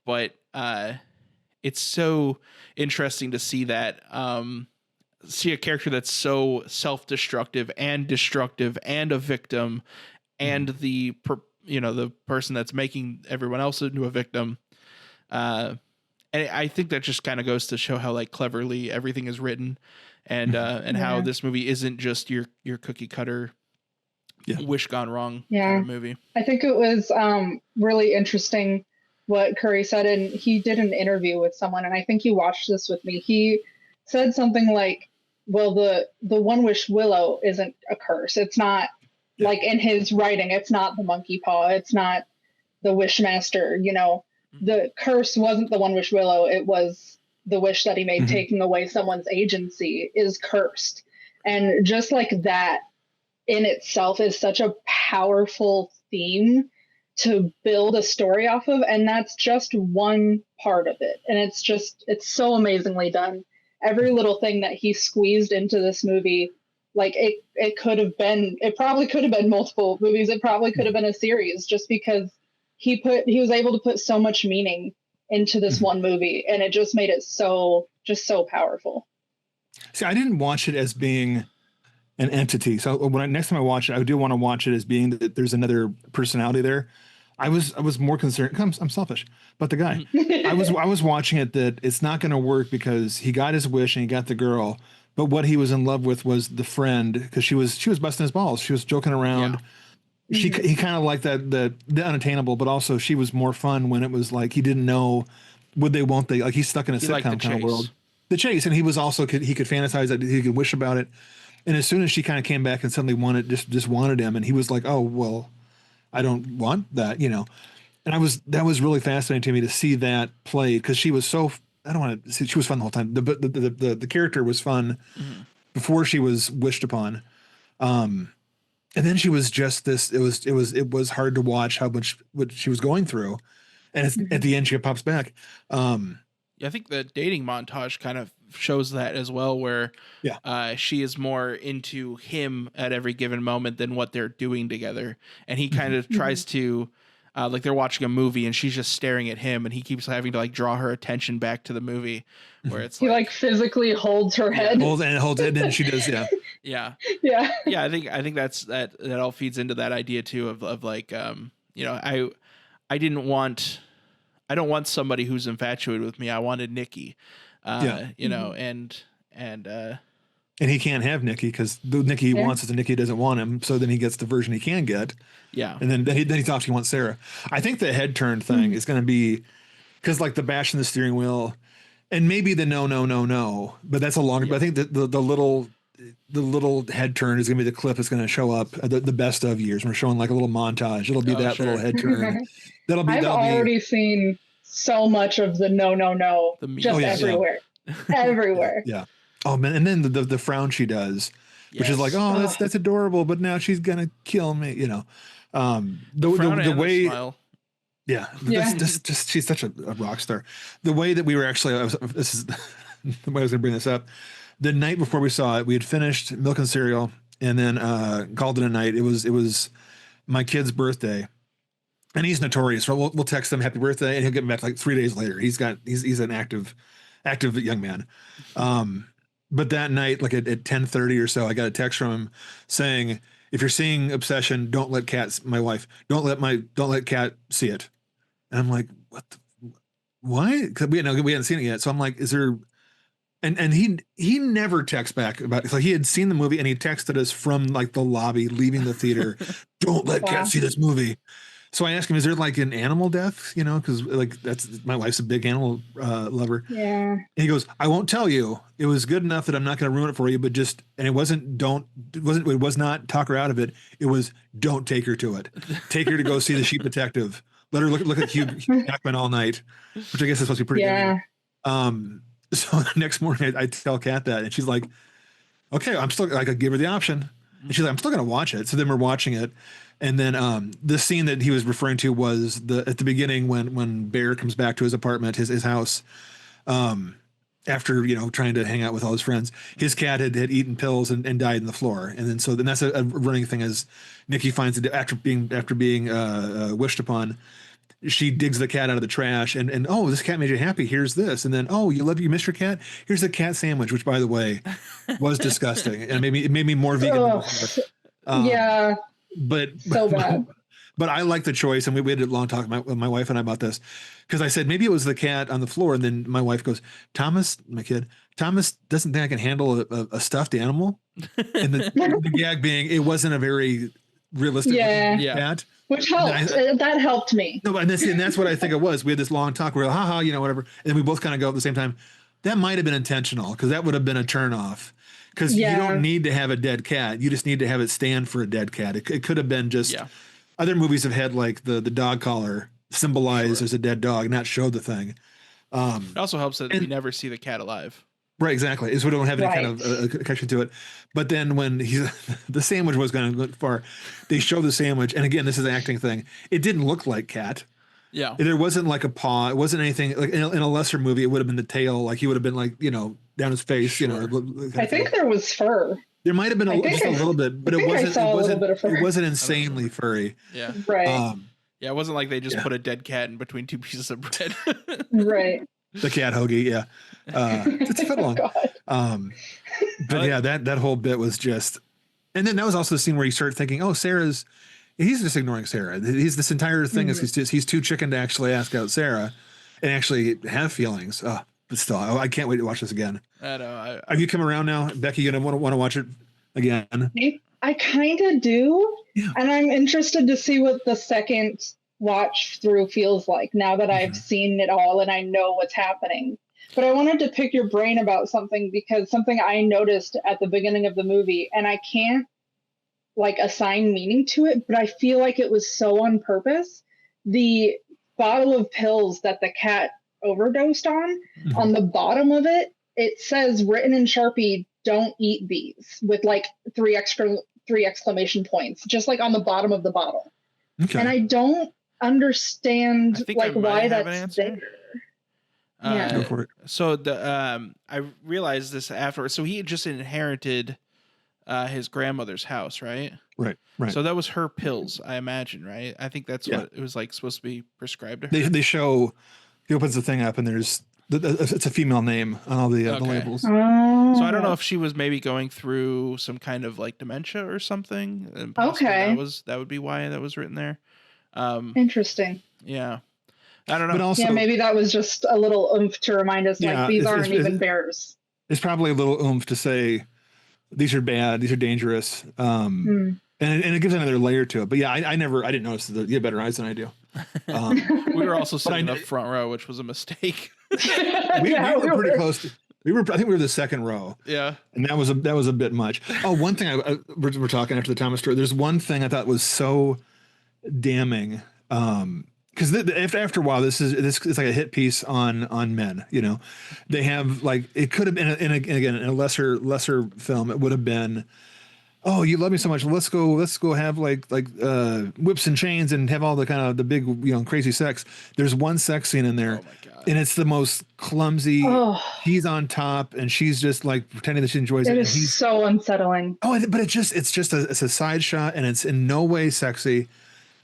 Speaker 3: But it's so interesting to see that, see a character that's so self-destructive and destructive and a victim and the person that's making everyone else into a victim. And I think that just kind of goes to show how like cleverly everything is written, and how this movie isn't just your cookie cutter wish gone wrong kind of movie.
Speaker 5: I think it was really interesting what Curry said, and he did an interview with someone, and I think he watched this with me. He said something like, well, the One Wish Willow isn't a curse. It's not like in his writing, it's not the monkey paw. It's not the Wishmaster. You know, the curse wasn't the One Wish Willow. It was the wish that he made. Taking away someone's agency is cursed. And just like that in itself is such a powerful theme to build a story off of. And that's just one part of it. And it's so amazingly done. Every little thing that he squeezed into this movie, like it probably could have been multiple movies. It probably could have been a series, just because he was able to put so much meaning into this one movie, and it just made it so powerful.
Speaker 4: See, I didn't watch it as being an entity. So next time I watch it, I do want to watch it as being that there's another personality there. I was more concerned. I'm selfish, but the guy, I was watching it that it's not going to work because he got his wish and he got the girl, but what he was in love with was the friend, because she was busting his balls. She was joking around. He kind of liked the unattainable, but also she was more fun when it was like he didn't know would they, won't they. Like he's stuck in a sitcom kind of world. The chase, and he was also he could fantasize that he could wish about it. And as soon as she kind of came back and suddenly just wanted him, and he was like, oh well, I don't want that, you know. And that was really fascinating to me to see that played, because she was so, I don't want to see, she was fun the whole time. The character was fun before she was wished upon. And then she was just this, it was hard to watch how much what she was going through. And it's, at the end she pops back.
Speaker 3: I think the dating montage kind of shows that as well, where she is more into him at every given moment than what they're doing together. And he kind of tries to, like they're watching a movie and she's just staring at him, and he keeps having to like draw her attention back to the movie, where it's
Speaker 5: he like physically holds her head.
Speaker 4: Holds it, and then she does,
Speaker 3: yeah. I think that all feeds into that idea too of like, you know, I don't want somebody who's infatuated with me. I wanted Nikki, you know, and
Speaker 4: he can't have Nikki because the Nikki he wants is the Nikki doesn't want him. So then he gets the version he can get.
Speaker 3: Yeah.
Speaker 4: And then he talks, he wants Sarah. I think the head turn thing is going to be, because like the bash in the steering wheel and maybe the no, but that's a longer, but I think the little head turn is going to be the clip that's going to show up at the best of years. We're showing like a little montage. It'll be little head turn.
Speaker 5: I've already seen so much of the no, everywhere, everywhere.
Speaker 4: Yeah. Oh man. And then the frown she does, which is like, oh, that's adorable, but now she's going to kill me. You know, the way, just she's such a rock star. The way that we were actually, this is the way I was going to bring this up. The night before we saw it, we had finished Milk and Cereal and then called it a night. It was my kid's birthday, and he's notorious. We'll text him happy birthday, and he'll get back like 3 days later. He's an active young man. But that night, like at 10:30 or so, I got a text from him saying, "If you're seeing Obsession, don't let my wife, don't let Kat see it." And I'm like, "What? Why?" Because we hadn't seen it yet. So I'm like, "Is there?" And he never texts back about it. So he had seen the movie and he texted us from like the lobby leaving the theater. Don't let Kat see this movie. So I asked him, is there like an animal death? You know, because like that's my wife's a big animal lover.
Speaker 5: Yeah.
Speaker 4: And he goes, I won't tell you. It was good enough that I'm not going to ruin it for you, but it was not talk her out of it. It was don't take her to it. Take her to go see The Sheep Detective. Let her look at Hugh Jackman all night, which I guess is supposed to be pretty good. So the next morning I tell Kat that, and she's like, okay, I'm still like, I give her the option. And she's like, I'm still going to watch it. So then we're watching it. And then the scene that he was referring to was at the beginning when Bear comes back to his apartment, his house. after, trying to hang out with all his friends, his cat had eaten pills and died in the floor. And then that's a running thing as Nikki finds it after being wished upon. She digs the cat out of the trash and oh, this cat made you happy. Here's this. And then, oh, you missed your cat. Here's the cat sandwich, which by the way was disgusting. And it made me more vegan than before.
Speaker 5: Yeah.
Speaker 4: But
Speaker 5: so bad.
Speaker 4: But I like the choice, and we had a long talk with my wife and I about this, because I said maybe it was the cat on the floor, and then my wife goes, Thomas doesn't think I can handle a stuffed animal, and the gag being it wasn't a very realistic cat,
Speaker 5: which helped. That helped me.
Speaker 4: No, and that's what I think it was. We had this long talk. We're like, haha, whatever, and then we both kind of go at the same time. That might have been intentional, because that would have been a turnoff. Because you don't need to have a dead cat. You just need to have it stand for a dead cat. It could have been just. Yeah. Other movies have had like the dog collar symbolize there's a dead dog, not show the thing.
Speaker 3: It also helps that we never see the cat alive.
Speaker 4: Right, exactly. So we don't have any kind of connection to it. But then when the sandwich was going to go far, they show the sandwich, and again, this is an acting thing. It didn't look like cat.
Speaker 3: Yeah,
Speaker 4: there wasn't like a paw. It wasn't anything like in a lesser movie. It would have been the tail. Like he would have been like down his face. Sure.
Speaker 5: I think there was fur.
Speaker 4: There might have been just a little bit, but it wasn't insanely furry.
Speaker 3: Yeah.
Speaker 5: Right.
Speaker 3: Yeah, it wasn't like they just put a dead cat in between two pieces of bread.
Speaker 5: Right.
Speaker 4: The cat hoagie, yeah. It's a foot long. But yeah, that whole bit was just, and then that was also the scene where you start thinking, oh, he's just ignoring Sarah. He's this entire thing is he's too chicken to actually ask out Sarah and actually have feelings. But still, I can't wait to watch this again.
Speaker 3: I know.
Speaker 4: Have you come around now, Becky? You gonna want to watch it again?
Speaker 5: I kind of do, and I'm interested to see what the second watch through feels like now that I've seen it all and I know what's happening. But I wanted to pick your brain about something, because something I noticed at the beginning of the movie, and I can't like assign meaning to it, but I feel like it was so on purpose. The bottle of pills that the cat overdosed on the bottom of it says, written in Sharpie, "Don't eat these," with like three exclamation points, just like on the bottom of the bottle. Okay. And I don't understand like why that's there.
Speaker 3: Go for it. So I realized this afterwards. So he had just inherited his grandmother's house, right?
Speaker 4: Right.
Speaker 3: So that was her pills, I imagine, right? I think that's what it was like supposed to be prescribed to her.
Speaker 4: They show, he opens the thing up and there's it's a female name on all the labels.
Speaker 3: So I don't know if she was maybe going through some kind of like dementia or something. And that would be why that was written there.
Speaker 5: Interesting.
Speaker 3: Yeah. I don't know.
Speaker 4: But also,
Speaker 5: maybe that was just a little oomph to remind us like these aren't even bears.
Speaker 4: It's probably a little oomph to say these are bad, these are dangerous. And it gives another layer to it. But yeah, I didn't notice that you have better eyes than I do.
Speaker 3: We were also sitting in the front row, which was a mistake.
Speaker 4: we were pretty close. I think we were the second row.
Speaker 3: Yeah. And
Speaker 4: that was a bit much. Oh, one thing we're talking after the Thomas story. There's one thing I thought was so damning. Because after a while, this is like a hit piece on men. They have like, it could have been in a lesser film. It would have been, oh, you love me so much. Let's go have like whips and chains and have all the kind of the big crazy sex. There's one sex scene in there, and it's the most clumsy. Oh. He's on top and she's just like pretending that she enjoys it.
Speaker 5: It is so unsettling.
Speaker 4: Oh, but it's just a side shot, and it's in no way sexy.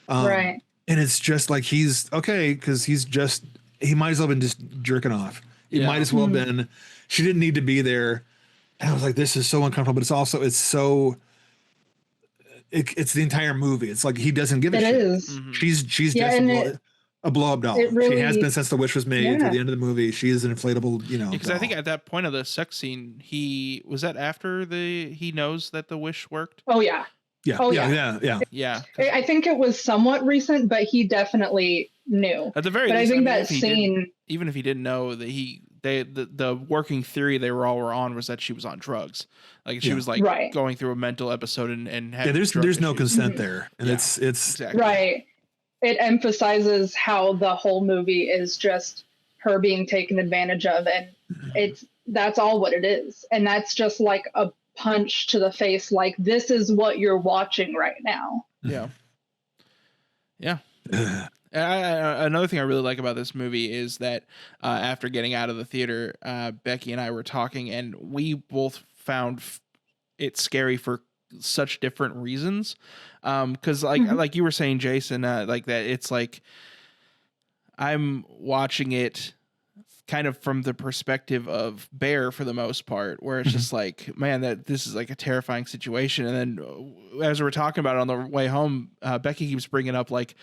Speaker 5: Right.
Speaker 4: And it's just like he's okay because he might as well have been just jerking off. It might as well have been. She didn't need to be there. And I was like, this is so uncomfortable, but it's so. It's the entire movie. It's like he doesn't give a shit. It is. Mm-hmm. She's just a blow up doll. Really, she has been since the wish was made to the end of the movie. She is an inflatable,
Speaker 3: Because
Speaker 4: doll.
Speaker 3: I think at that point of the sex scene, he after he knows that the wish worked.
Speaker 5: Oh yeah.
Speaker 4: Yeah.
Speaker 5: Oh,
Speaker 3: yeah.
Speaker 5: I think it was somewhat recent, but he definitely knew.
Speaker 3: At the very least,
Speaker 5: I think that scene,
Speaker 3: even if he didn't know that the working theory they were on was that she was on drugs. Like she was like going through a mental episode and having
Speaker 4: there's no consent there, and it's
Speaker 3: exactly.
Speaker 5: Right. It emphasizes how the whole movie is just her being taken advantage of, and that's all what it is, and that's just like a punch to the face, like this is what you're watching right now.
Speaker 3: Yeah. Another thing I really like about this movie is that after getting out of the theater, Becky and I were talking, and we both found it scary for such different reasons. Because like you were saying, Jason, like that, it's like I'm watching it kind of from the perspective of Bear for the most part, where it's just like, man, that this is like a terrifying situation. And then as we're talking about it on the way home, Becky keeps bringing up like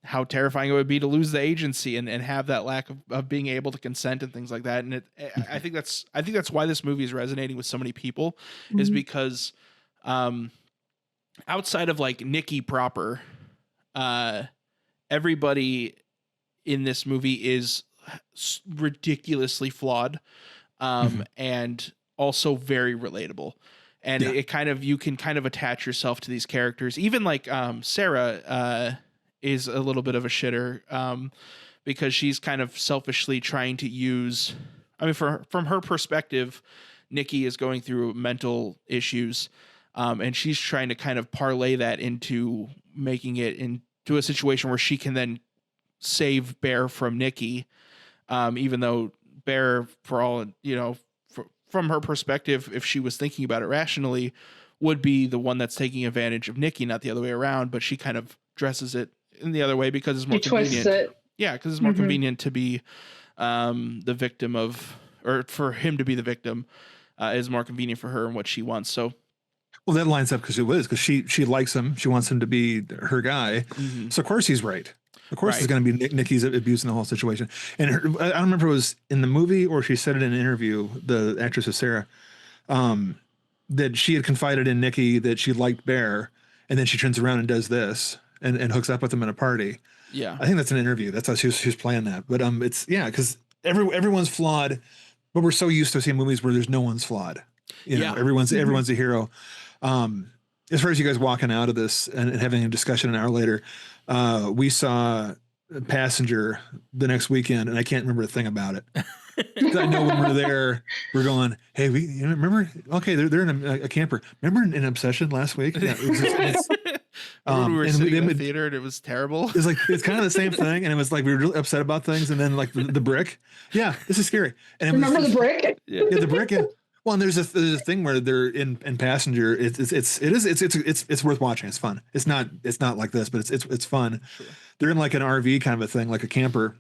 Speaker 3: how terrifying it would be to lose the agency and have that lack of being able to consent and things like that. And I think that's why this movie is resonating with so many people, is because outside of like Nikki proper, everybody in this movie is ridiculously flawed, and also very relatable. And it kind of, you can kind of attach yourself to these characters. Even like Sarah is a little bit of a shitter, because she's kind of selfishly trying to use, I mean, from her perspective, Nikki is going through mental issues, and she's trying to kind of parlay that into making it into a situation where she can then save Bear from Nikki. Even though Bear, for all, you know, from her perspective, if she was thinking about it rationally, would be the one that's taking advantage of Nikki, not the other way around. But she kind of dresses it in the other way because it's more convenient. Twists it. Yeah, because it's more convenient to be the victim of, or for him to be the victim, is more convenient for her and what she wants. So,
Speaker 4: well, that lines up because she likes him. She wants him to be her guy. So of course he's right. Of course, it's going to be Nikki's abusing the whole situation. And I don't remember if it was in the movie or she said it in an interview, the actress is Sarah, that she had confided in Nikki that she liked Bear, and then she turns around and does this and hooks up with him at a party.
Speaker 3: Yeah,
Speaker 4: I think that's an interview. That's how she was playing that. But it's because everyone's flawed, but we're so used to seeing movies where there's no one's flawed. You know, everyone's a hero. As far as you guys walking out of this and having a discussion an hour later, we saw Passenger the next weekend, and I can't remember a thing about it. I know when we're there, we're going, hey, you remember? Okay, they're in a camper. Remember in Obsession last week? Yeah, it was
Speaker 3: we were sitting in the theater and it was terrible.
Speaker 4: It's like, it's kind of the same thing, and it was like we were really upset about things, and then like the brick. Yeah, this is scary. And
Speaker 5: remember the brick?
Speaker 4: Yeah, the brick. Yeah. Well, and there's a thing where they're in Passenger. It's worth watching. It's fun. It's not like this, but it's fun. Sure. They're in like an RV kind of a thing, like a camper.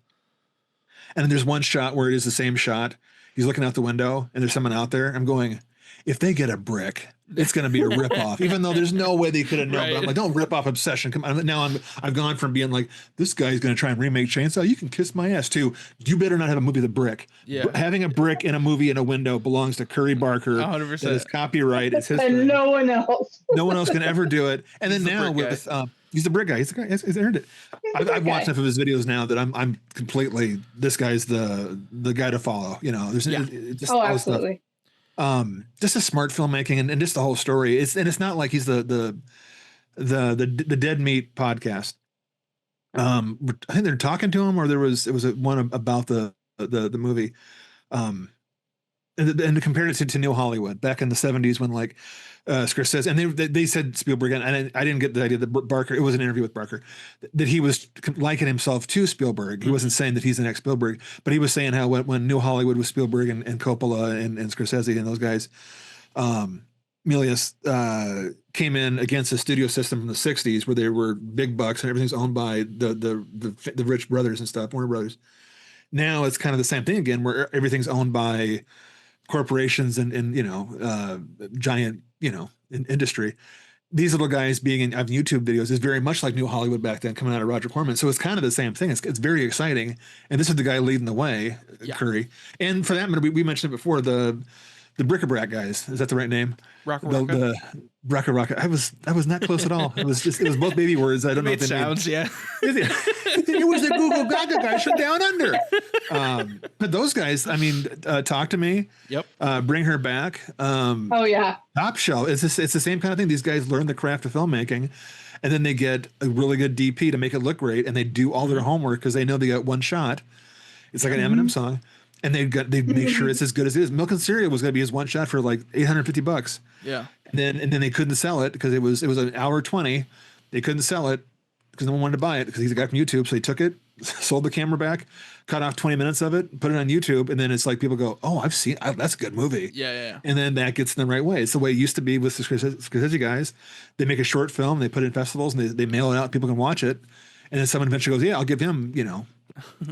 Speaker 4: And then there's one shot where it is the same shot. He's looking out the window and there's someone out there. I'm going, if they get a brick, it's going to be a ripoff, even though there's no way they could have known. Right. But I'm like, don't rip off Obsession. Come on. Now I've gone from being like, this guy's going to try and remake Chainsaw. You can kiss my ass too. You better not have a movie with a brick. Yeah. Having a brick in a movie in a window belongs to Curry Barker.
Speaker 3: 100%.
Speaker 4: That is copyright. It's his
Speaker 5: and
Speaker 4: thing.
Speaker 5: No one else.
Speaker 4: No one else can ever do it. And then now with he's the brick guy. He's the guy. He's earned it. I've watched enough of his videos now that I'm completely, this guy's the guy to follow. You know, there's just
Speaker 5: absolutely.
Speaker 4: Just a smart filmmaking and just the whole story. It's not like he's the Dead Meat podcast. I think they're talking to him, or it was one about the movie. And compared it to New Hollywood back in the 70s when like Scorsese, and they said Spielberg, and I didn't get the idea that Barker, it was an interview with Barker, that he was liking himself to Spielberg. He wasn't saying that he's the next Spielberg, but he was saying how when New Hollywood was Spielberg and Coppola and Scorsese and those guys, Milius came in against the studio system from the 60s where they were big bucks and everything's owned by the rich brothers and stuff, Warner Brothers. Now it's kind of the same thing again, where everything's owned by corporations and giant, industry. These little guys being in YouTube videos is very much like New Hollywood back then, coming out of Roger Corman. So it's kind of the same thing. It's very exciting. And this is the guy leading the way, Curry. And for that matter, we mentioned it before, the Bric-a-Brac guys. Is that the right name? The Rocka. I was not close at all. It was both baby words. I don't know what they sounds, yeah. It was the Google Gaga guy from Down Under. But those guys, I mean, Talk to Me.
Speaker 3: Yep.
Speaker 4: Bring Her Back. Top Shelf. It's the same kind of thing. These guys learn the craft of filmmaking, and then they get a really good DP to make it look great, and they do all their homework because they know they got one shot. It's like an Eminem song. And they make sure it's as good as it is. Milk and Cereal was going to be his one shot for like $850.
Speaker 3: Yeah.
Speaker 4: And then they couldn't sell it because it was an hour 20. They couldn't sell it. because no one wanted to buy it because he's a guy from YouTube. So he took it, sold the camera back, cut off 20 minutes of it, put it on YouTube. And then it's like people go, oh, that's a good movie.
Speaker 3: Yeah.
Speaker 4: And then that gets them the right way. It's the way it used to be with the Scorsese guys. They make a short film, they put it in festivals, and they mail it out. People can watch it. And then someone eventually goes, yeah, I'll give him,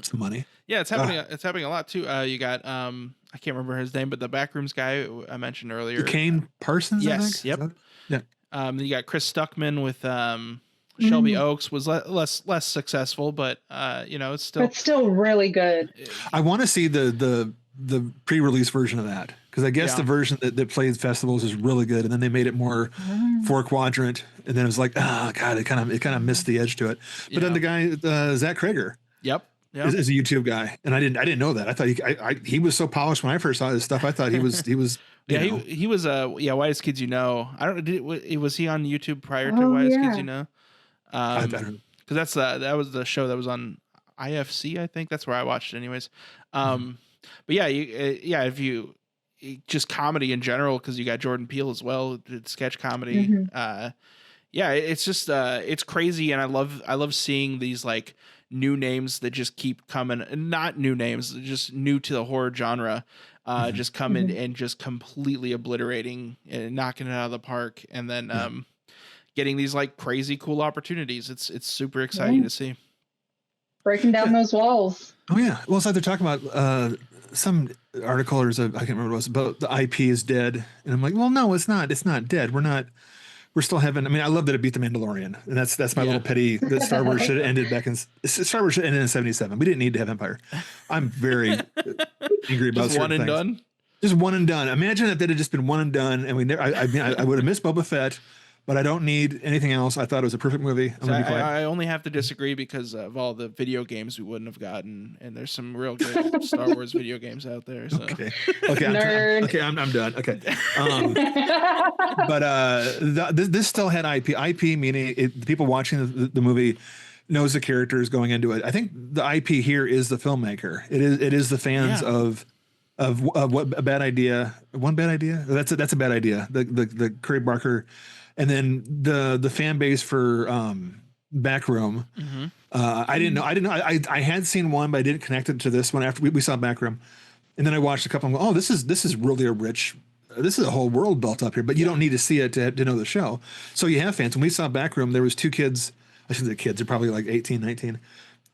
Speaker 4: some money.
Speaker 3: Yeah, it's happening. It's happening a lot too. You got I can't remember his name, but the Backrooms guy I mentioned earlier,
Speaker 4: Kane Parsons.
Speaker 3: Yes.
Speaker 4: I think?
Speaker 3: Yep.
Speaker 4: Yeah.
Speaker 3: You got Chris Stuckman with Shelby Oaks was less successful, but it's still
Speaker 5: really good.
Speaker 4: I want to see the pre-release version of that because I guess the version that played festivals is really good, and then they made it more 4-quadrant, and then it was like, oh god, it kind of missed the edge to it. But then the guy Zach Krager, is a YouTube guy, and I didn't know that. I thought he was so polished when I first saw his stuff. I thought he was he was
Speaker 3: Whitest Kids You Know. I don't was he on YouTube prior to Whitest Kids You Know? Because that was the show that was on IFC. I think that's where I watched it anyways. But if you just comedy in general, because you got Jordan Peele as well, did sketch comedy. It's just it's crazy, and I love seeing these like new names that just keep coming. Not new names, just new to the horror genre. Just come in and just completely obliterating and knocking it out of the park, and then getting these like crazy cool opportunities. It's super exciting to see.
Speaker 5: Breaking down those walls.
Speaker 4: Oh yeah. Well, it's like they're talking about some article or I can't remember what it was about the IP is dead, and I'm like, well, no, it's not. It's not dead. We're still having. I mean, I love that it beat the Mandalorian, and that's my little petty. That Star Wars should have ended back in Star Wars should have ended in '77. We didn't need to have Empire. I'm very angry about
Speaker 3: just one and
Speaker 4: things.
Speaker 3: Done.
Speaker 4: Just one and done. Imagine if it had just been one and done, and we never. I would have missed Boba Fett. But I don't need anything else. I thought it was a perfect movie.
Speaker 3: I only have to disagree because of all the video games we wouldn't have gotten, and there's some real good Star Wars video games out there. So.
Speaker 4: Okay, I'm done. Okay, but this still had IP. IP meaning the people watching the movie knows the characters going into it. I think the IP here is the filmmaker. It is the fans of what a bad idea. One bad idea. That's a bad idea. The Curry Barker. And then the fan base for Backroom, I didn't know. I had seen one, but I didn't connect it to this one after we saw Backroom, and then I watched a couple. And go, oh, this is really this is a whole world built up here. But you don't need to see it to know the show. So you have fans. When we saw Backroom, there was 2 kids. I shouldn't say kids. They're probably like 18, 19.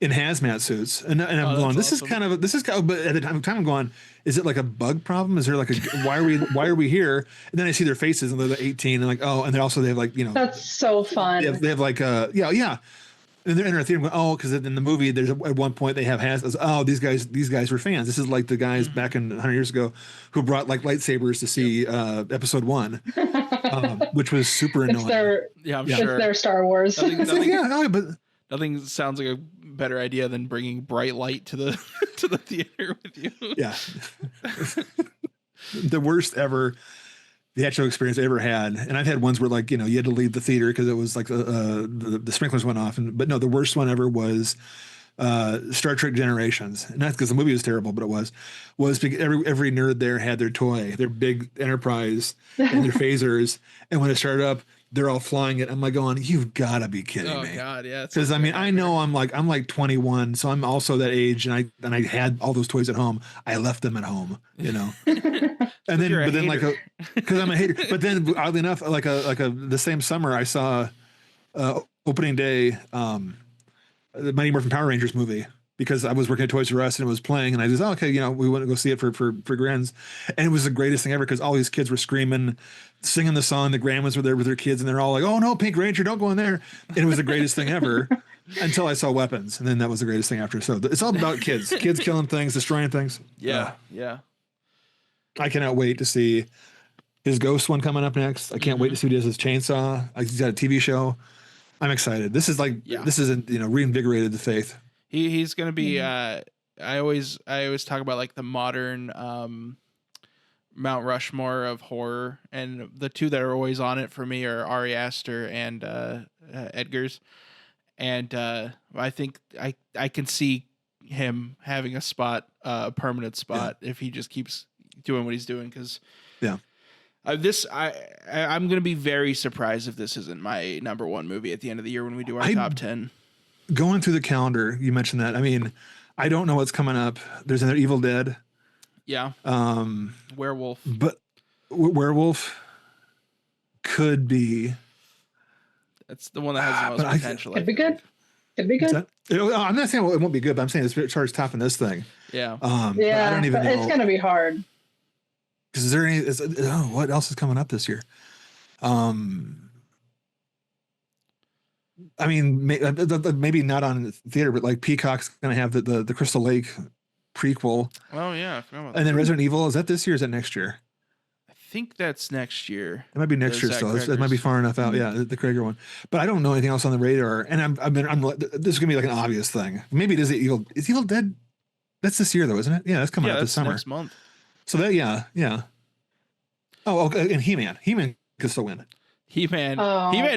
Speaker 4: In hazmat suits, and I'm going. This is kind of. But at the time I'm going. Is it like a bug problem? Is there like why are we here? And then I see their faces and they're 18 and like and they have like
Speaker 5: That's so fun.
Speaker 4: They have like and they're in our theater. Going, because in the movie there's at one point they have hazmats. Oh, these guys were fans. This is like the guys back in 100 years ago who brought like lightsabers to see episode 1, which was super annoying.
Speaker 3: I'm sure
Speaker 5: it's their Star Wars.
Speaker 3: Nothing sounds like a better idea than bringing bright light to the to the theater with you.
Speaker 4: Yeah. The worst ever theatrical experience I ever had. And I've had ones where like, you had to leave the theater because it was like the sprinklers went off. But no, the worst one ever was Star Trek Generations. And not because the movie was terrible, but it was because every nerd there had their toy, their big Enterprise and their phasers. And when it started up, they're all flying it. I'm like going, you've got to be kidding me. Oh God, yeah. Because I mean, I know I'm like 21, so I'm also that age, and I had all those toys at home. I left them at home, and then like because I'm a hater. But then oddly enough, the same summer I saw opening day, the Mighty Morphin Power Rangers movie. Because I was working at Toys R Us and it was playing, and I just we went to go see it for grins, and it was the greatest thing ever because all these kids were screaming, singing the song. The grandmas were there with their kids, and they're all like, "Oh no, Pink Ranger, don't go in there!" And it was the greatest thing ever until I saw weapons, and then that was the greatest thing after. So it's all about kids killing things, destroying things.
Speaker 3: Yeah.
Speaker 4: I cannot wait to see his Ghost one coming up next. I can't wait to see what he does his Chainsaw. He's got a TV show. I'm excited. This is reinvigorated the faith.
Speaker 3: He's gonna be. I always talk about like the modern Mount Rushmore of horror, and the 2 that are always on it for me are Ari Aster and Edgar's, and I think I can see him having a permanent spot if he just keeps doing what he's doing. Because I'm gonna be very surprised if this isn't my number 1 movie at the end of the year when we do our top 10.
Speaker 4: going through the calendar, you mentioned that. I mean, I don't know what's coming up. There's another Evil Dead.
Speaker 3: Yeah. Werewolf.
Speaker 4: But Werewolf could be.
Speaker 3: That's the one that has the most potential.
Speaker 5: Could be good. Could be good.
Speaker 4: I'm not saying it won't be good, but I'm saying it's charged topping this thing.
Speaker 3: Yeah.
Speaker 4: I don't even know.
Speaker 5: It's going to be hard.
Speaker 4: Because is there any? What else is coming up this year? I mean, maybe not on theater, but like Peacock's going to have the Crystal Lake prequel.
Speaker 3: Oh yeah, I forgot about
Speaker 4: and then Resident Evil. Is that this year? Or is that next year?
Speaker 3: I think that's next year.
Speaker 4: It might be next year still. It might be far enough out. Yeah, the Krager one. But I don't know anything else on the radar. And this is gonna be like an obvious thing. Maybe it is Evil. Is Evil Dead? That's this year though, isn't it? Yeah, that's coming out this summer.
Speaker 3: Next month.
Speaker 4: So that yeah. Oh, okay. And He-Man could still win.
Speaker 3: He-Man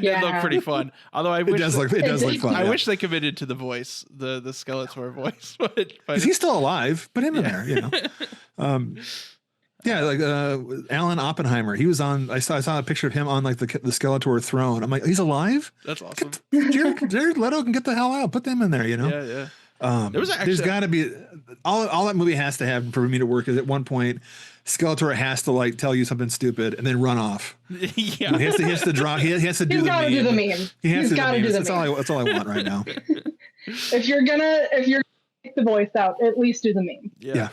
Speaker 3: did look pretty fun. Although it does look fun. I wish they committed to the voice, the Skeletor voice. But
Speaker 4: he's still alive. Put him in there, you know. Yeah, like Alan Oppenheimer. He was on. I saw a picture of him on like the Skeletor throne. I'm like, he's alive.
Speaker 3: That's awesome.
Speaker 4: Jared Leto can get the hell out. Put them in there, you know.
Speaker 3: Yeah.
Speaker 4: There's got to be all that movie has to have for me to work is at one point Skeletor has to like tell you something stupid and then run off.
Speaker 3: Yeah,
Speaker 4: he has to draw. He has to do the meme.
Speaker 5: Do the meme.
Speaker 4: He's got to do the meme. That's all I want right now.
Speaker 5: If you're gonna take the voice out, at least do the meme.
Speaker 3: Yeah.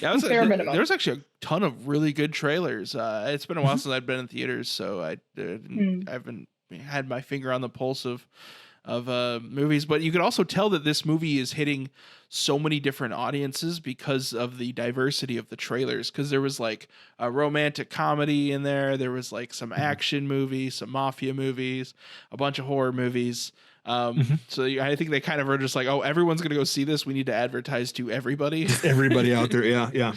Speaker 3: There was actually a ton of really good trailers. It's been a while since I've been in theaters, so I haven't had my finger on the pulse of movies. But you could also tell that this movie is hitting so many different audiences because of the diversity of the trailers. Because there was like a romantic comedy in there was like some action movies, some mafia movies, a bunch of horror movies. So I think they kind of are just like, oh, everyone's gonna go see this. We need to advertise to everybody.
Speaker 4: Everybody out there, yeah.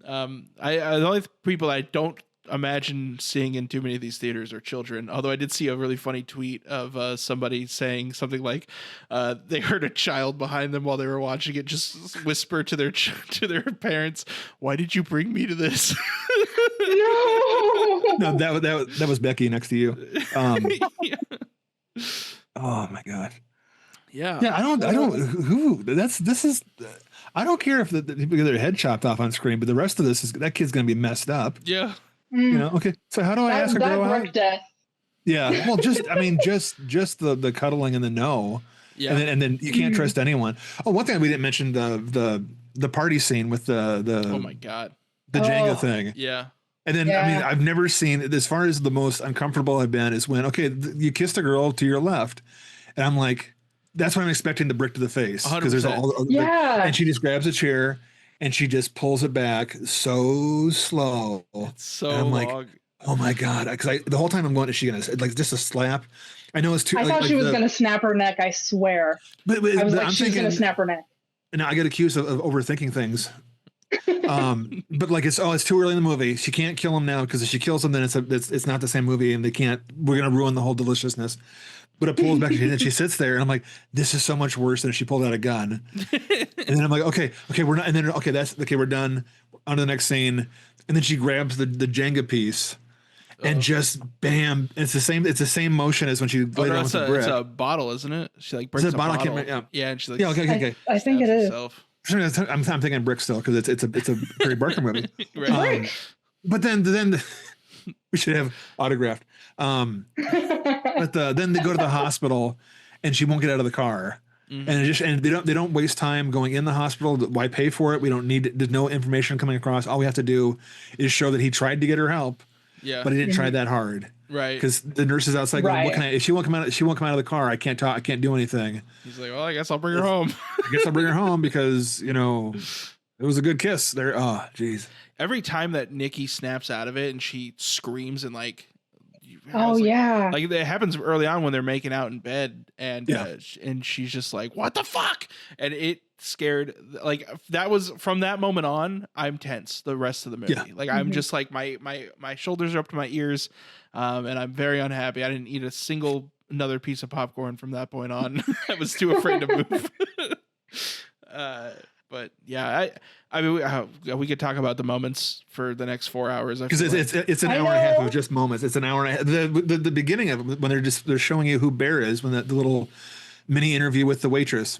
Speaker 3: The only people I don't imagine seeing in too many of these theaters are children. Although I did see a really funny tweet of somebody saying something like they heard a child behind them while they were watching it just whisper to their parents, "Why did you bring me to this?"
Speaker 5: No,
Speaker 4: that was Becky next to you.
Speaker 3: Yeah.
Speaker 4: Oh my god.
Speaker 3: Yeah.
Speaker 4: I don't care if people get their head chopped off on screen, but the rest of this that kid's gonna be messed up.
Speaker 3: Yeah.
Speaker 4: You know, okay. So how do I ask a girl out?
Speaker 5: Death.
Speaker 4: Yeah. Well, just the cuddling and the no. Yeah. And then you can't trust anyone. Oh, one thing we didn't mention the party scene with the
Speaker 3: oh my god.
Speaker 4: The Jenga thing.
Speaker 3: Yeah.
Speaker 4: And then, I mean, I've never seen, as far as the most uncomfortable I've been is when, okay, you kissed a girl to your left. And I'm like, that's what I'm expecting the brick to the face. Because there's and she just grabs a chair and she just pulls it back so slow.
Speaker 3: It's so
Speaker 4: and I'm like,
Speaker 3: long.
Speaker 4: oh my God. Because the whole time I'm going, is she going to, like, just a slap? I know it's too.
Speaker 5: I thought she was going to snap her neck, I swear.
Speaker 4: But
Speaker 5: I was like, she's going to snap her neck.
Speaker 4: And I get accused of overthinking things. But like it's too early in the movie. She can't kill him now because if she kills him, then it's not the same movie, and we're gonna ruin the whole deliciousness. But it pulls back, and she sits there, and I'm like, this is so much worse than if she pulled out a gun. And then I'm like, okay, we're not, and then we're done. On to the next scene, and then she grabs the Jenga piece. And just bam! It's the same motion as when she laid down with the brick.
Speaker 3: It's a bottle, isn't it? She like breaks a bottle. Yeah, and she like
Speaker 4: okay.
Speaker 5: I think it is.
Speaker 3: Herself.
Speaker 4: I'm thinking brick still because it's a Perry Barker movie.
Speaker 3: Right.
Speaker 4: But then we should have autographed. Then they go to the hospital, and she won't get out of the car. Mm-hmm. And they don't waste time going in the hospital. Why pay for it? We don't need. There's no information coming across. All we have to do is show that he tried to get her help. Yeah, but he didn't try that hard. Right. Because the nurse is outside going, what can I, if she won't come out of the car, I can't talk, I can't do anything.
Speaker 3: He's like, well, I guess I'll bring her home.
Speaker 4: I guess I'll bring her home because, it was a good kiss there. Oh, geez.
Speaker 3: Every time that Nikki snaps out of it and she screams and like,
Speaker 5: like
Speaker 3: it happens early on when they're making out in bed and she's just like, what the fuck? And it scared, like that was from that moment on, I'm tense the rest of the movie. Like I'm just like my shoulders are up to my ears, and I'm very unhappy. I didn't eat another piece of popcorn from that point on. I was too afraid to move. But yeah, I mean, we could talk about the moments for the next 4 hours because
Speaker 4: it's an hour and a half of just moments. It's an hour and a half. The beginning of it when they're showing you who Bear is, when the little mini interview with the waitress,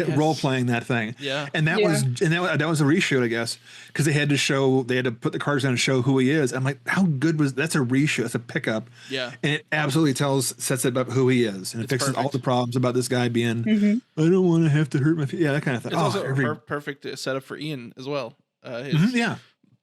Speaker 4: role playing that thing.
Speaker 3: Yeah.
Speaker 4: And that was a reshoot, I guess, because they had to put the cards down and show who he is. I'm like, how good that's a reshoot, it's a pickup.
Speaker 3: Yeah.
Speaker 4: And it absolutely sets it up who he is, and it fixes all the problems about this guy being, I don't want to have to hurt my feet. Yeah, that kind of thing.
Speaker 3: It's also a perfect setup for Ian as well.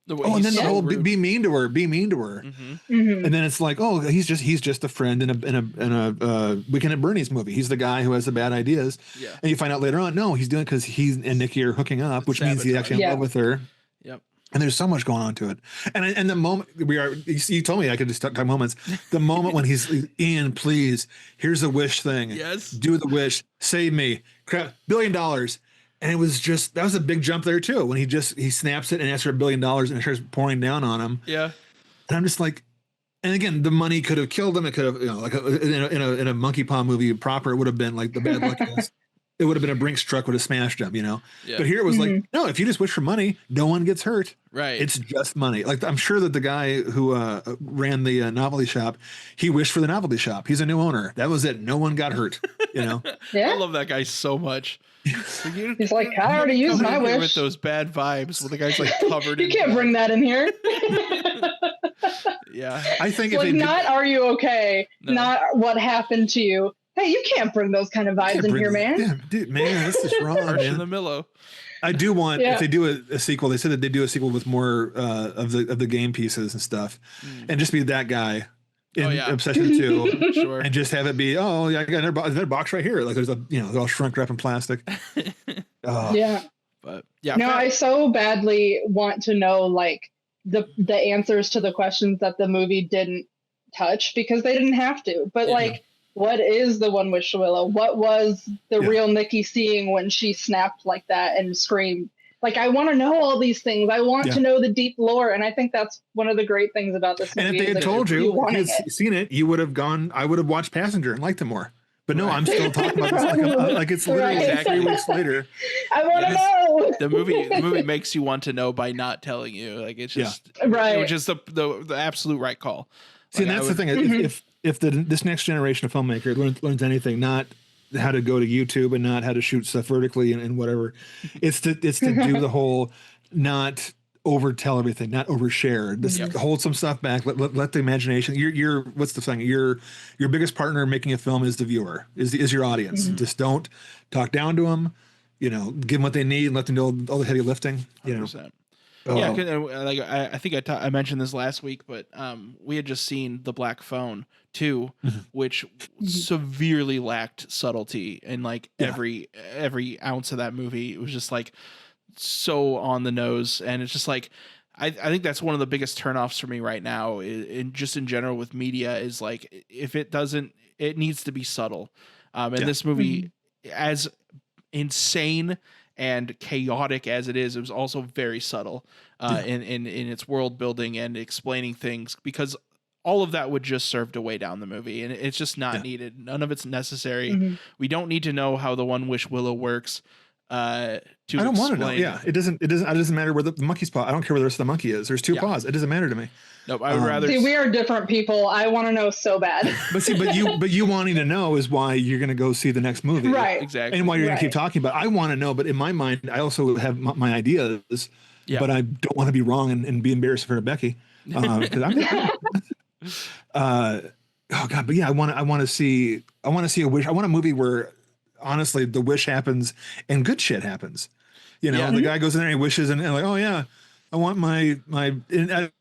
Speaker 3: The way
Speaker 4: and then the whole
Speaker 3: rude.
Speaker 4: be mean to her, and then it's like, oh, he's just a friend in a Weekend at Bernie's movie. He's the guy who has the bad ideas, and you find out later on, no, he's doing it because he's and Nikki are hooking up, which means he's actually in love with her.
Speaker 3: Yep.
Speaker 4: And there's so much going on to it, and the moment you told me I could just talk moments. The moment when he's Ian, please, here's a wish thing.
Speaker 3: Yes.
Speaker 4: Do the wish, save me, crap, $1 billion. And it was that was a big jump there too, when he snaps it and asks for $1 billion and it starts pouring down on him.
Speaker 3: Yeah.
Speaker 4: And I'm just like, and again, the money could have killed him. It could have, like in a monkey paw movie proper, it would have been like the bad luck is. It would have been a Brinks truck would have smashed him, Yeah. But here it was like, no, if you just wish for money, no one gets hurt.
Speaker 3: Right.
Speaker 4: It's just money. Like I'm sure that the guy who ran the novelty shop, he wished for the novelty shop. He's a new owner. That was it. No one got hurt.
Speaker 5: Yeah.
Speaker 3: I love that guy so much.
Speaker 5: He's like, I already used my wish.
Speaker 3: With those bad vibes, when the guy's like covered.
Speaker 5: You can't bring that in here.
Speaker 3: Yeah,
Speaker 4: I think
Speaker 5: like not are you okay? No. Not what happened to you. Hey, you can't bring those kind of vibes in here, man.
Speaker 4: Yeah, dude, man, this is wrong.
Speaker 3: Man. The Millo.
Speaker 4: I do want if they do a sequel. They said that they do a sequel with more of the game pieces and stuff, and just be that guy. In Obsession 2,
Speaker 3: sure.
Speaker 4: And just have it be, I got another box right here. Like there's they're all shrunk wrap in plastic.
Speaker 5: Yeah.
Speaker 3: But
Speaker 5: I so badly want to know like the answers to the questions that the movie didn't touch because they didn't have to. But like, what is the One Wish Willow? What was the real Nikki seeing when she snapped like that and screamed? Like, I want to know all these things. I want to know the deep lore. And I think that's one of the great things about this movie.
Speaker 4: And if they had told you, seen it, you would have gone, I would have watched Passenger and liked it more. But no, I'm still talking about this like it's literally 3 weeks later.
Speaker 5: I want to know.
Speaker 3: The movie makes you want to know by not telling you. Like, it's just, which is the absolute right call.
Speaker 4: See, and that's the thing. If this next generation of filmmaker learns anything, not how to go to YouTube and not how to shoot stuff vertically and whatever, it's to do the whole not overtell everything, not overshare. Just hold some stuff back. Let the imagination. Your what's the thing? Your biggest partner making a film is the viewer, is your audience. Just don't talk down to them. Give them what they need and let them do all the heavy lifting.
Speaker 3: 100%. Yeah, like I think I mentioned this last week, but we had just seen The Black Phone 2, which severely lacked subtlety, and like every ounce of that movie, it was just like so on the nose, and it's just like I think that's one of the biggest turnoffs for me right now, in general with media, is like if it doesn't, it needs to be subtle, and this movie, as insane and chaotic as it is, it was also very subtle in its world building and explaining things, because all of that would just serve to weigh down the movie, and it's just not needed. None of it's necessary. We don't need to know how the One Wish Willow works. I don't want to know. Yeah, it doesn't matter where the monkey's paw. I don't care where the rest of the monkey is. There's 2 paws. It doesn't matter to me. Nope. I would rather
Speaker 5: see. We are different people. I want to know so bad.
Speaker 4: but you wanting to know is why you're going to go see the next movie,
Speaker 5: right?
Speaker 3: Exactly.
Speaker 4: And why you're going to keep talking about. I want to know, but in my mind, I also have my ideas. But I don't want to be wrong and be embarrassed for Becky, because I'm. Oh God! But yeah, I want to see a wish. I want a movie where, honestly, the wish happens and good shit happens. The guy goes in there and he wishes and like, oh yeah, I want my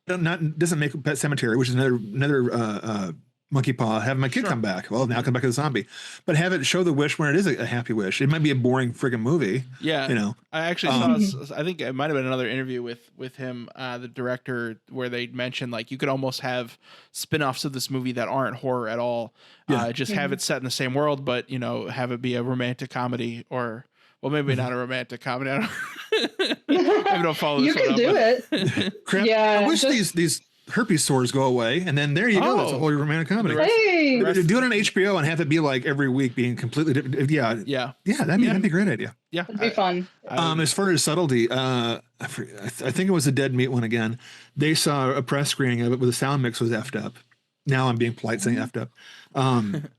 Speaker 4: doesn't make Pet Cemetery, which is another monkey paw. Have my kid come back. Well, now come back as a zombie, but have it show the wish where it is a happy wish. It might be a boring friggin' movie.
Speaker 3: Yeah, I actually saw. I think it might have been another interview with him, the director, where they mentioned like you could almost have spin-offs of this movie that aren't horror at all. Just have it set in the same world, but have it be a romantic comedy, or well, maybe not a romantic comedy. I don't follow.
Speaker 5: You can do it.
Speaker 4: I wish these herpes sores go away, and then there you go. That's a whole romantic comedy.
Speaker 5: Hey,
Speaker 4: do it on HBO and have it be like every week being completely different. Yeah, that'd be a great idea.
Speaker 3: Yeah,
Speaker 5: it'd be fun.
Speaker 4: As far as subtlety, I think it was a Dead Meat one again. They saw a press screening of it where the sound mix was effed up. Now I'm being polite, saying effed up.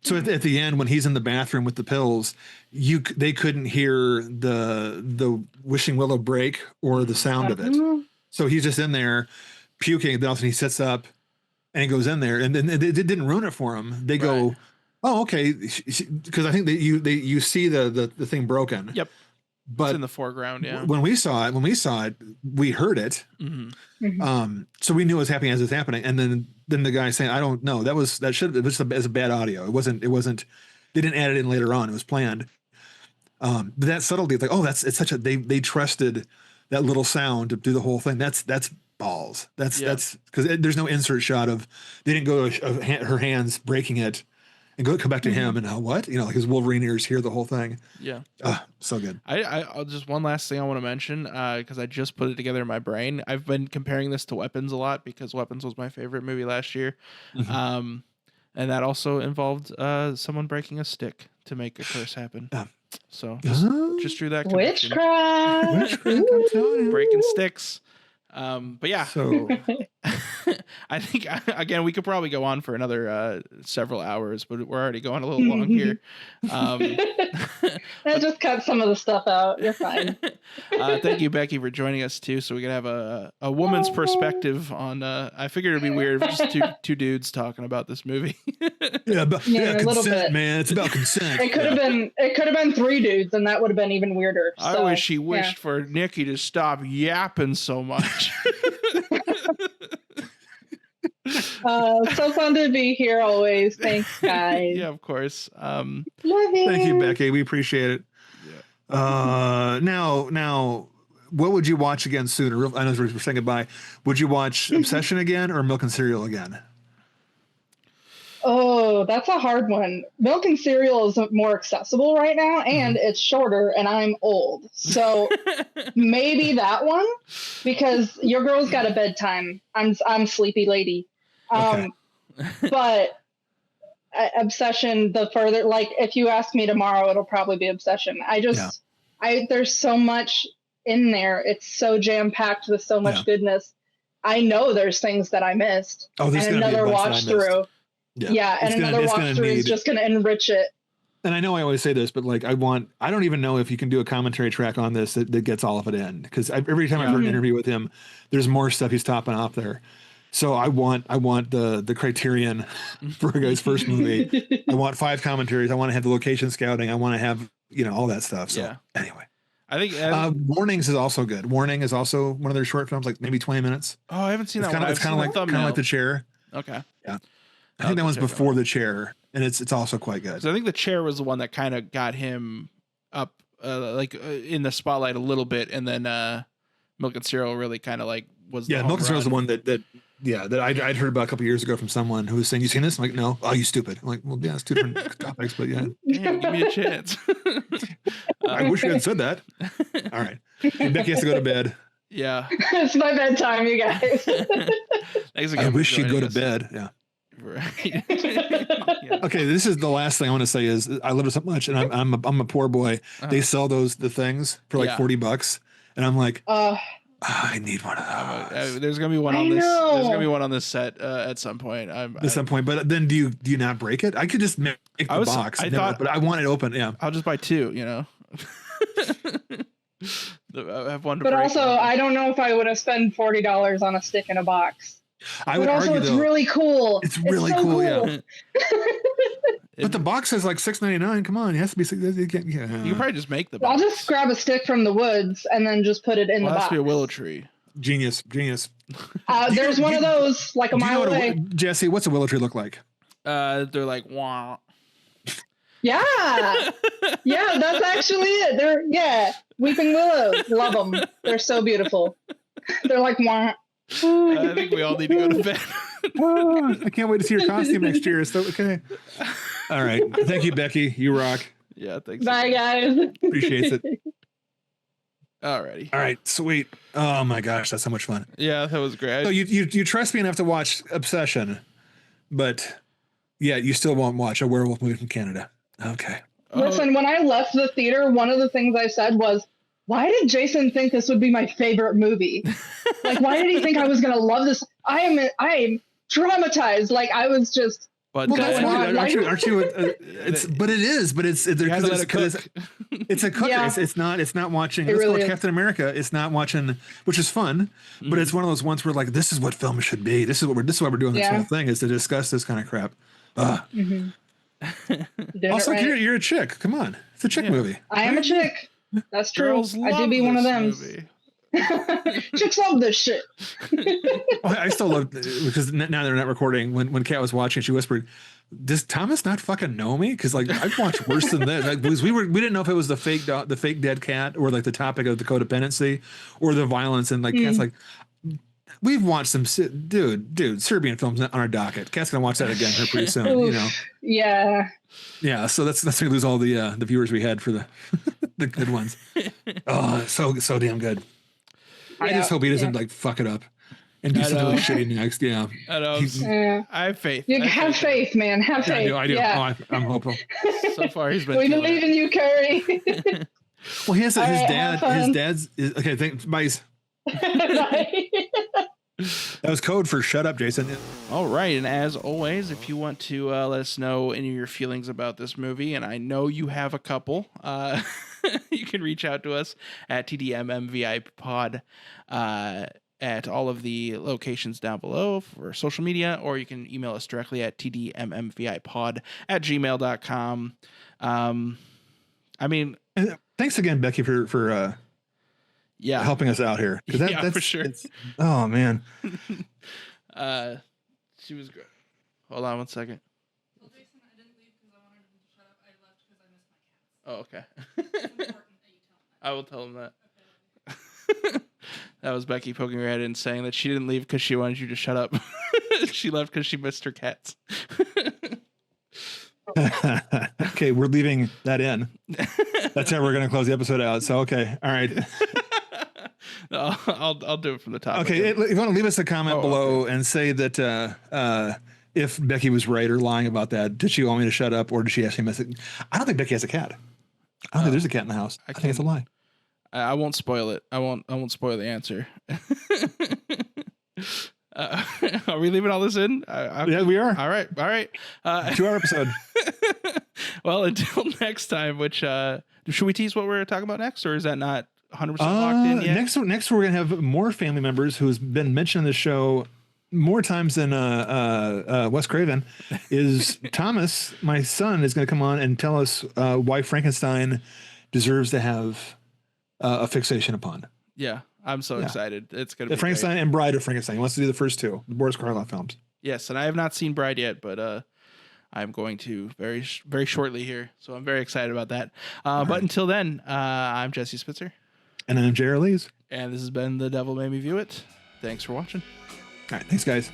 Speaker 4: So at the end, when he's in the bathroom with the pills, they couldn't hear the wishing willow break or the sound of it. So he's just in there puking. Then all of a sudden he sits up and he goes in there, and then it didn't ruin it for him. They go, "Oh, okay," because I think that you see the thing broken.
Speaker 3: Yep.
Speaker 4: But
Speaker 3: it's in the foreground, yeah.
Speaker 4: When we saw it, we heard it. So we knew it was happening as it's happening. And then the guy saying, "I don't know." It was a bad audio. It wasn't. They didn't add it in later on. It was planned. But that subtlety, it's like, it's such a they trusted that little sound to do the whole thing. That's balls. That's because there's no insert shot of they didn't go to her hands breaking it. And come back to him and what? Like his Wolverine ears hear the whole thing.
Speaker 3: Yeah.
Speaker 4: So good.
Speaker 3: I'll just one last thing I want to mention, because I just put it together in my brain. I've been comparing this to Weapons a lot because Weapons was my favorite movie last year. And that also involved someone breaking a stick to make a curse happen. So just drew that connection.
Speaker 5: Witchcraft.
Speaker 4: I'm telling you.
Speaker 3: Breaking sticks. But yeah,
Speaker 4: so
Speaker 3: I think again we could probably go on for another several hours, but we're already going a little long here.
Speaker 5: Just cut some of the stuff out. You're fine.
Speaker 3: Thank you, Becky, for joining us too, so we can have a woman's perspective on. I figured it'd be weird if just two dudes talking about this movie.
Speaker 4: a little
Speaker 5: bit,
Speaker 4: man. It's about consent.
Speaker 5: It could have been. It could have been 3 dudes, and that would have been even weirder.
Speaker 3: I wish he wished for Nikki to stop yapping so much.
Speaker 5: So fun to be here always. Thanks, guys.
Speaker 3: Yeah, of course.
Speaker 5: Love you.
Speaker 4: Thank you, Becky. We appreciate it. Yeah. Now, what would you watch again sooner? I know we're saying goodbye. Would you watch Obsession again or Milk and Cereal again?
Speaker 5: Oh, that's a hard one. Milk and Cereal is more accessible right now, and it's shorter, and I'm old. So maybe that one, because your girl's got a bedtime. I'm sleepy lady. But Obsession, the further, like if you ask me tomorrow, it'll probably be Obsession. There's so much in there. It's so jam-packed with so much goodness. I know there's things that I missed. And another watch through. Yeah, and another walkthrough is just going to enrich it.
Speaker 4: And I know I always say this, but like I don't even know if you can do a commentary track on this that gets all of it in, because every time I've heard an interview with him, there's more stuff he's topping off there. So I want the criterion for a guy's first movie. I want 5 commentaries. I want to have the location scouting. I want to have all that stuff. So anyway,
Speaker 3: I think
Speaker 4: Warnings is also good. Warning is also one of their short films, like maybe 20 minutes.
Speaker 3: Oh, I haven't seen that one.
Speaker 4: It's kind of like The Chair.
Speaker 3: Okay.
Speaker 4: Yeah. I think that one's before The Chair, and it's also quite good.
Speaker 3: So I think The Chair was the one that kind of got him up in the spotlight a little bit, and then Milk and Cereal really kind of like was
Speaker 4: Milk and Cereal is the one that I'd heard about a couple of years ago from someone who was saying, "You seen this?" I'm like, "No." "Oh, you stupid." I'm like, "Well, yeah, it's 2 different topics, but yeah."
Speaker 3: Damn, give me a chance.
Speaker 4: I wish you hadn't said that. All right, Becky has to go to bed.
Speaker 3: Yeah,
Speaker 5: it's my bedtime, you guys.
Speaker 3: Thanks again.
Speaker 4: I wish you'd go to bed. Yeah.
Speaker 3: Right.
Speaker 4: Okay, this is the last thing I want to say is I love it so much, and I'm a poor boy. They sell the things for like $40, and I'm like, I need one of those.
Speaker 3: There's gonna be one on this. There's gonna be one on this set at some point.
Speaker 4: At some point, but then do you not break it? I could just make the box. But I want it open. Yeah,
Speaker 3: I'll just buy 2. I have one to
Speaker 5: but
Speaker 3: break.
Speaker 5: Also, I don't know if I would have spent $40 on a stick in a box.
Speaker 4: I would argue,
Speaker 5: it's really cool.
Speaker 4: It's really so cool. Yeah. But the box is like $6.99. Come on, it has to be. You
Speaker 3: can probably just make the box.
Speaker 5: I'll just grab a stick from the woods and then just put it in the box.
Speaker 3: It has to be a willow tree.
Speaker 4: Genius.
Speaker 5: There's one of those like a mile away.
Speaker 4: Jesse, what's a willow tree look like?
Speaker 3: They're like wah.
Speaker 5: Yeah, that's actually it. They're weeping willows. Love them. They're so beautiful. They're like wah.
Speaker 3: I think we all need to go to bed.
Speaker 4: I can't wait to see your costume next year. So okay. All right. Thank you, Becky. You rock.
Speaker 3: Yeah, thanks.
Speaker 5: Bye, guys.
Speaker 4: Appreciate it.
Speaker 3: Alrighty.
Speaker 4: All right, sweet. Oh my gosh, that's so much fun.
Speaker 3: Yeah, that was great.
Speaker 4: So you trust me enough to watch Obsession, but you still won't watch a werewolf movie from Canada. Okay.
Speaker 5: Listen, when I left the theater, one of the things I said was, why did Jason think this would be my favorite movie? Like, why did he think I was going to love this? I am traumatized. Like I was just.
Speaker 3: But
Speaker 4: Well,
Speaker 5: going on,
Speaker 4: aren't you? It's but it is. But it's it's a cook.
Speaker 5: Yeah.
Speaker 4: It's not watching.
Speaker 5: It
Speaker 4: Let's
Speaker 5: really
Speaker 4: go
Speaker 5: is.
Speaker 4: Captain America. It's not watching, which is fun. But it's one of those ones where like this is what film should be. This is what we're doing. This whole thing is to discuss this kind of crap. Also,
Speaker 5: right.
Speaker 4: you're a chick. Come on, it's a chick movie.
Speaker 5: I am a chick. That's true.
Speaker 3: Girls
Speaker 5: I do be
Speaker 3: love
Speaker 5: one of
Speaker 3: this
Speaker 5: them.
Speaker 3: movie.
Speaker 5: Chicks love this shit.
Speaker 4: I still love because now they're not recording. When Kat was watching, she whispered, "Does Thomas not fucking know me?" Because like I've watched worse than this. Like, because we didn't know if it was the fake dead cat or like the topic of the codependency or the violence and like Kat's like. We've watched some dude Serbian films on our docket. Kat's gonna watch that again here pretty soon. You know.
Speaker 5: Yeah.
Speaker 4: So that's gonna lose all the viewers we had for the the good ones. Oh, so damn good. I just hope he doesn't like fuck it up and do something really shitty next. Yeah.
Speaker 3: I know. I have faith.
Speaker 5: You have faith, man. Have faith.
Speaker 4: I do.
Speaker 5: Yeah.
Speaker 4: Oh, I'm hopeful.
Speaker 3: So far, he's been.
Speaker 5: We believe in you, Curry.
Speaker 4: Well, he has
Speaker 5: All
Speaker 4: his
Speaker 5: right,
Speaker 4: dad. His dad's okay. Thanks. Bye. That was code for shut up, Jason.
Speaker 3: All right, and as always, if you want to let us know any of your feelings about this movie, and I know you have a couple, you can reach out to us at TDMMVI pod at all of the locations down below for social media, or you can email us directly at tdmmvipod@gmail.com. I mean,
Speaker 4: Thanks again, Becky, for helping us out here. That's
Speaker 3: for sure.
Speaker 4: Oh man.
Speaker 3: She was great. Hold on one second.
Speaker 1: Well, Jason, I didn't leave because I wanted him to shut up. I left because I missed my cats.
Speaker 3: Oh, okay.
Speaker 1: It's important that you tell him that.
Speaker 3: I will tell him that.
Speaker 1: Okay.
Speaker 3: That was Becky poking her head and saying that she didn't leave because she wanted you to shut up. She left because she missed her cats.
Speaker 4: Okay, we're leaving that in. That's how we're going to close the episode out. So, okay. All right.
Speaker 3: No, I'll do it from the top.
Speaker 4: Okay. If you want to leave us a comment below and say that if Becky was right or lying about that, did she want me to shut up or did she actually miss it? I don't think Becky has a cat. I don't think there's a cat in the house. I think it's a lie.
Speaker 3: I won't spoil it. I won't spoil the answer. Are we leaving all this in?
Speaker 4: Yeah, we are.
Speaker 3: All right.
Speaker 4: 2-hour episode.
Speaker 3: Well, until next time, which should we tease what we're talking about next, or is that not 100% locked in yet?
Speaker 4: Next we're gonna have more family members who's been mentioned in the show more times than Wes Craven. Is Thomas, my son, is gonna come on and tell us why Frankenstein deserves to have a fixation upon.
Speaker 3: Yeah, I'm so excited. It's gonna be
Speaker 4: Frankenstein
Speaker 3: great.
Speaker 4: and Bride of Frankenstein. He wants to do the first two, the Boris Karloff films.
Speaker 3: Yes, and I have not seen Bride yet, but I'm going to very shortly here, so I'm very excited about that. But until then, I'm Jesse Spitzer.
Speaker 4: And I'm Jared Lees.
Speaker 3: And this has been The Devil Made Me View It. Thanks for watching.
Speaker 4: All right. Thanks, guys.